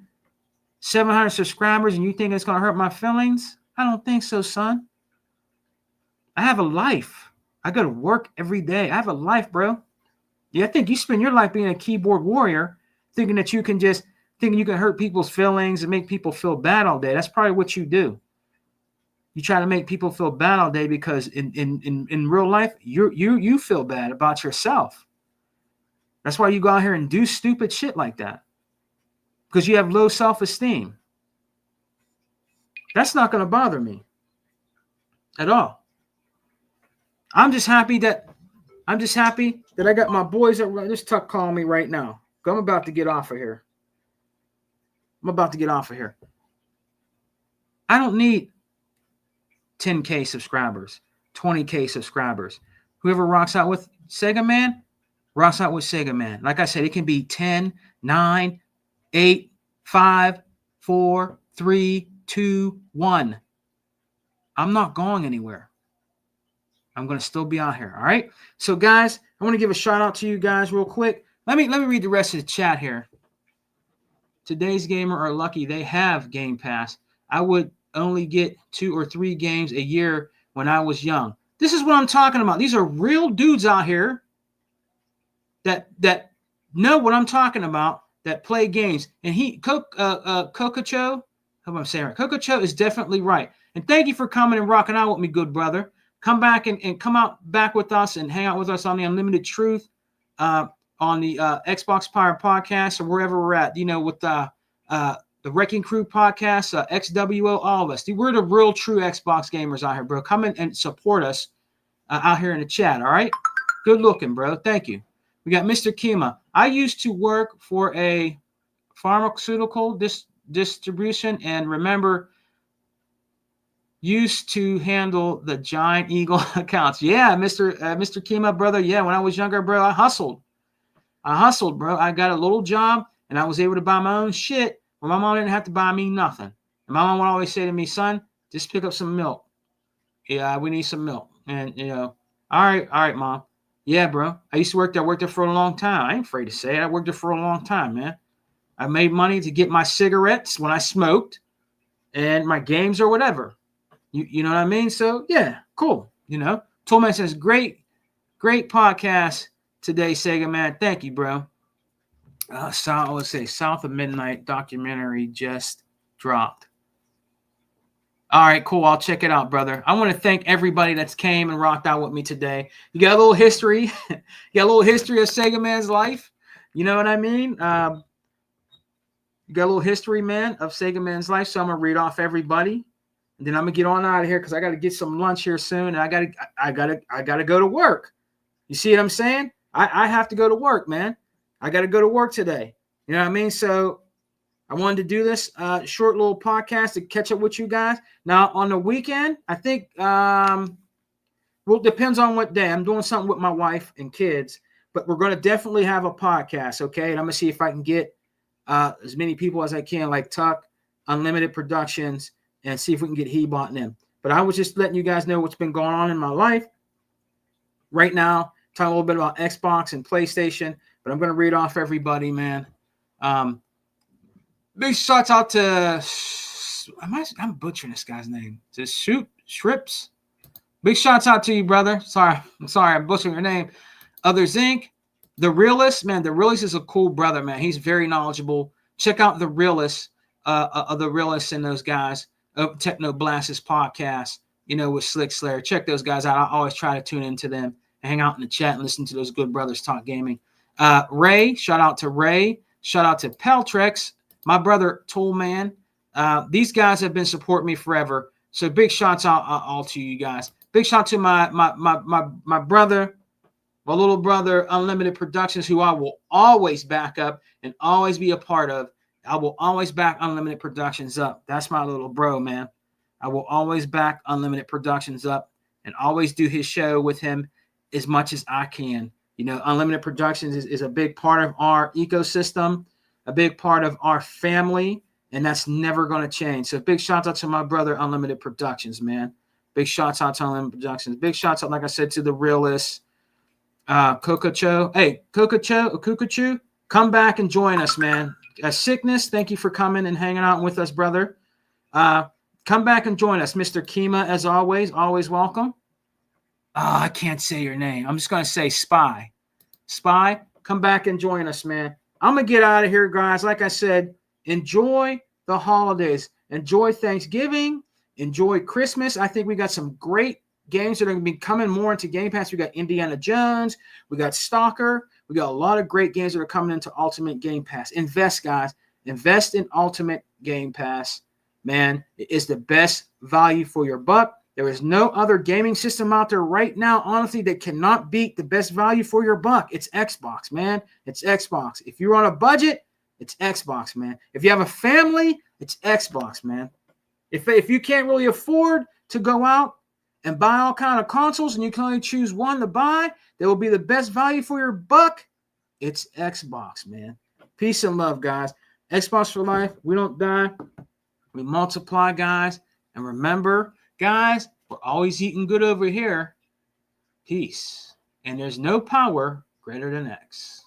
700 subscribers and you think it's going to hurt my feelings? I don't think so, son. I have a life. I go to work every day. I have a life, bro. Yeah, I think you spend your life being a keyboard warrior, thinking that you can hurt people's feelings and make people feel bad all day. That's probably what you do. You try to make people feel bad all day because in real life, you feel bad about yourself. That's why you go out here and do stupid shit like that. Because you have low self-esteem. That's not going to bother me at all. I'm just happy that I got my boys that run this. Tuck calling me right now. I'm about to get off of here. I don't need 10K subscribers, 20K subscribers. Whoever rocks out with Sega Man, rocks out with Sega Man. Like I said, it can be 10, 9, 8, 5, 4, 3, 2, 1. I'm not going anywhere. I'm going to still be out here. All right. So guys, I want to give a shout out to you guys real quick. Let me read the rest of the chat here. Today's gamer are lucky they have Game Pass. I would only get 2 or 3 games a year when I was young. This is what I'm talking about. These are real dudes out here that know what I'm talking about, that play games. And Kokocho, hope I'm saying right. Kokocho is definitely right. And thank you for coming and rocking out with me, good brother. Come back and come out back with us and hang out with us on the Unlimited Truth, on the Xbox Power Podcast, or wherever we're at. You know, with the Wrecking Crew Podcast, XWO, all of us. We're the real true Xbox gamers out here, bro. Come in and support us out here in the chat. All right. Good looking, bro. Thank you. We got Mr. Kima. I used to work for a pharmaceutical distribution, and remember, used to handle the Giant Eagle accounts. Yeah, Mr. Kima, brother. Yeah, when I was younger, bro, I hustled, bro. I got a little job, and I was able to buy my own shit. Well, my mom didn't have to buy me nothing. And my mom would always say to me, son, just pick up some milk. Yeah, we need some milk. And, all right, mom. Yeah, bro. I used to work there. I worked there for a long time. I ain't afraid to say it. I worked there for a long time, man. I made money to get my cigarettes when I smoked and my games or whatever. You know what I mean? So, yeah, cool. Toolman says, great podcast today, Sega Man. Thank you, bro. Let's say South of Midnight documentary just dropped. All right, cool. I'll check it out, brother. I want to thank everybody that's came and rocked out with me today. You got a little history. You got a little history of Sega Man's life. You know what I mean? You got a little history, man, of Sega Man's life. So I'm going to read off everybody. And then I'm gonna get on out of here because I got to get some lunch here soon, and I gotta go to work. You see what I'm saying? I have to go to work, man. I got to go to work today. You know what I mean? So I wanted to do this short little podcast to catch up with you guys. Now on the weekend, I think well, it depends on what day. I'm doing something with my wife and kids, but we're going to definitely have a podcast, okay? And I'm going to see if I can get as many people as I can, like Tuck, Unlimited Productions, and see if we can get Hebot in them. But I was just letting you guys know what's been going on in my life right now. Talk a little bit about Xbox and PlayStation, but I'm going to read off everybody, man. Big shouts out to I'm butchering this guy's name. To Shrips. Big shouts out to you, brother. I'm sorry, I'm butchering your name. Others Inc. The Realist, man. The Realist is a cool brother, man. He's very knowledgeable. Check out The Realist, The Realist and those guys of Techno Blast's podcast, with Slick Slayer. Check those guys out. I always try to tune into them and hang out in the chat and listen to those good brothers talk gaming. Ray, shout out to Ray. Shout out to Peltrex, my brother Toolman. These guys have been supporting me forever. So big shouts out all to you guys. Big shout out to my brother, my little brother, Unlimited Productions, who I will always back up and always be a part of. I will always back Unlimited Productions up. That's my little bro, man. I will always back Unlimited Productions up and always do his show with him as much as I can. Unlimited Productions is a big part of our ecosystem, a big part of our family, and that's never going to change. So big shout out to my brother, Unlimited Productions, man. Big shouts out to Unlimited Productions. Big shouts out, like I said, to The Realist. Kokocho. Hey, Kokochu, come back and join us, man. Sickness, thank you for coming and hanging out with us, brother. Come back and join us. Mr. Kima, as always welcome. I can't say your name. I'm just going to say Spy. Spy, come back and join us, man. I'm going to get out of here, guys. Like I said, enjoy the holidays. Enjoy Thanksgiving. Enjoy Christmas. I think we got some great games that are going to be coming more into Game Pass. We got Indiana Jones. We got Stalker. We got a lot of great games that are coming into Ultimate Game Pass. Invest, guys. Invest in Ultimate Game Pass. Man, it is the best value for your buck. There is no other gaming system out there right now, honestly, that cannot beat the best value for your buck. It's Xbox, man. It's Xbox. If you're on a budget, it's Xbox, man. If you have a family, it's Xbox, man. If you can't really afford to go out and buy all kind of consoles and you can only choose one to buy that will be the best value for your buck, it's Xbox, man. Peace and love, guys. Xbox for life. We don't die. We multiply, guys. And remember, guys, we're always eating good over here. Peace. And there's no power greater than X.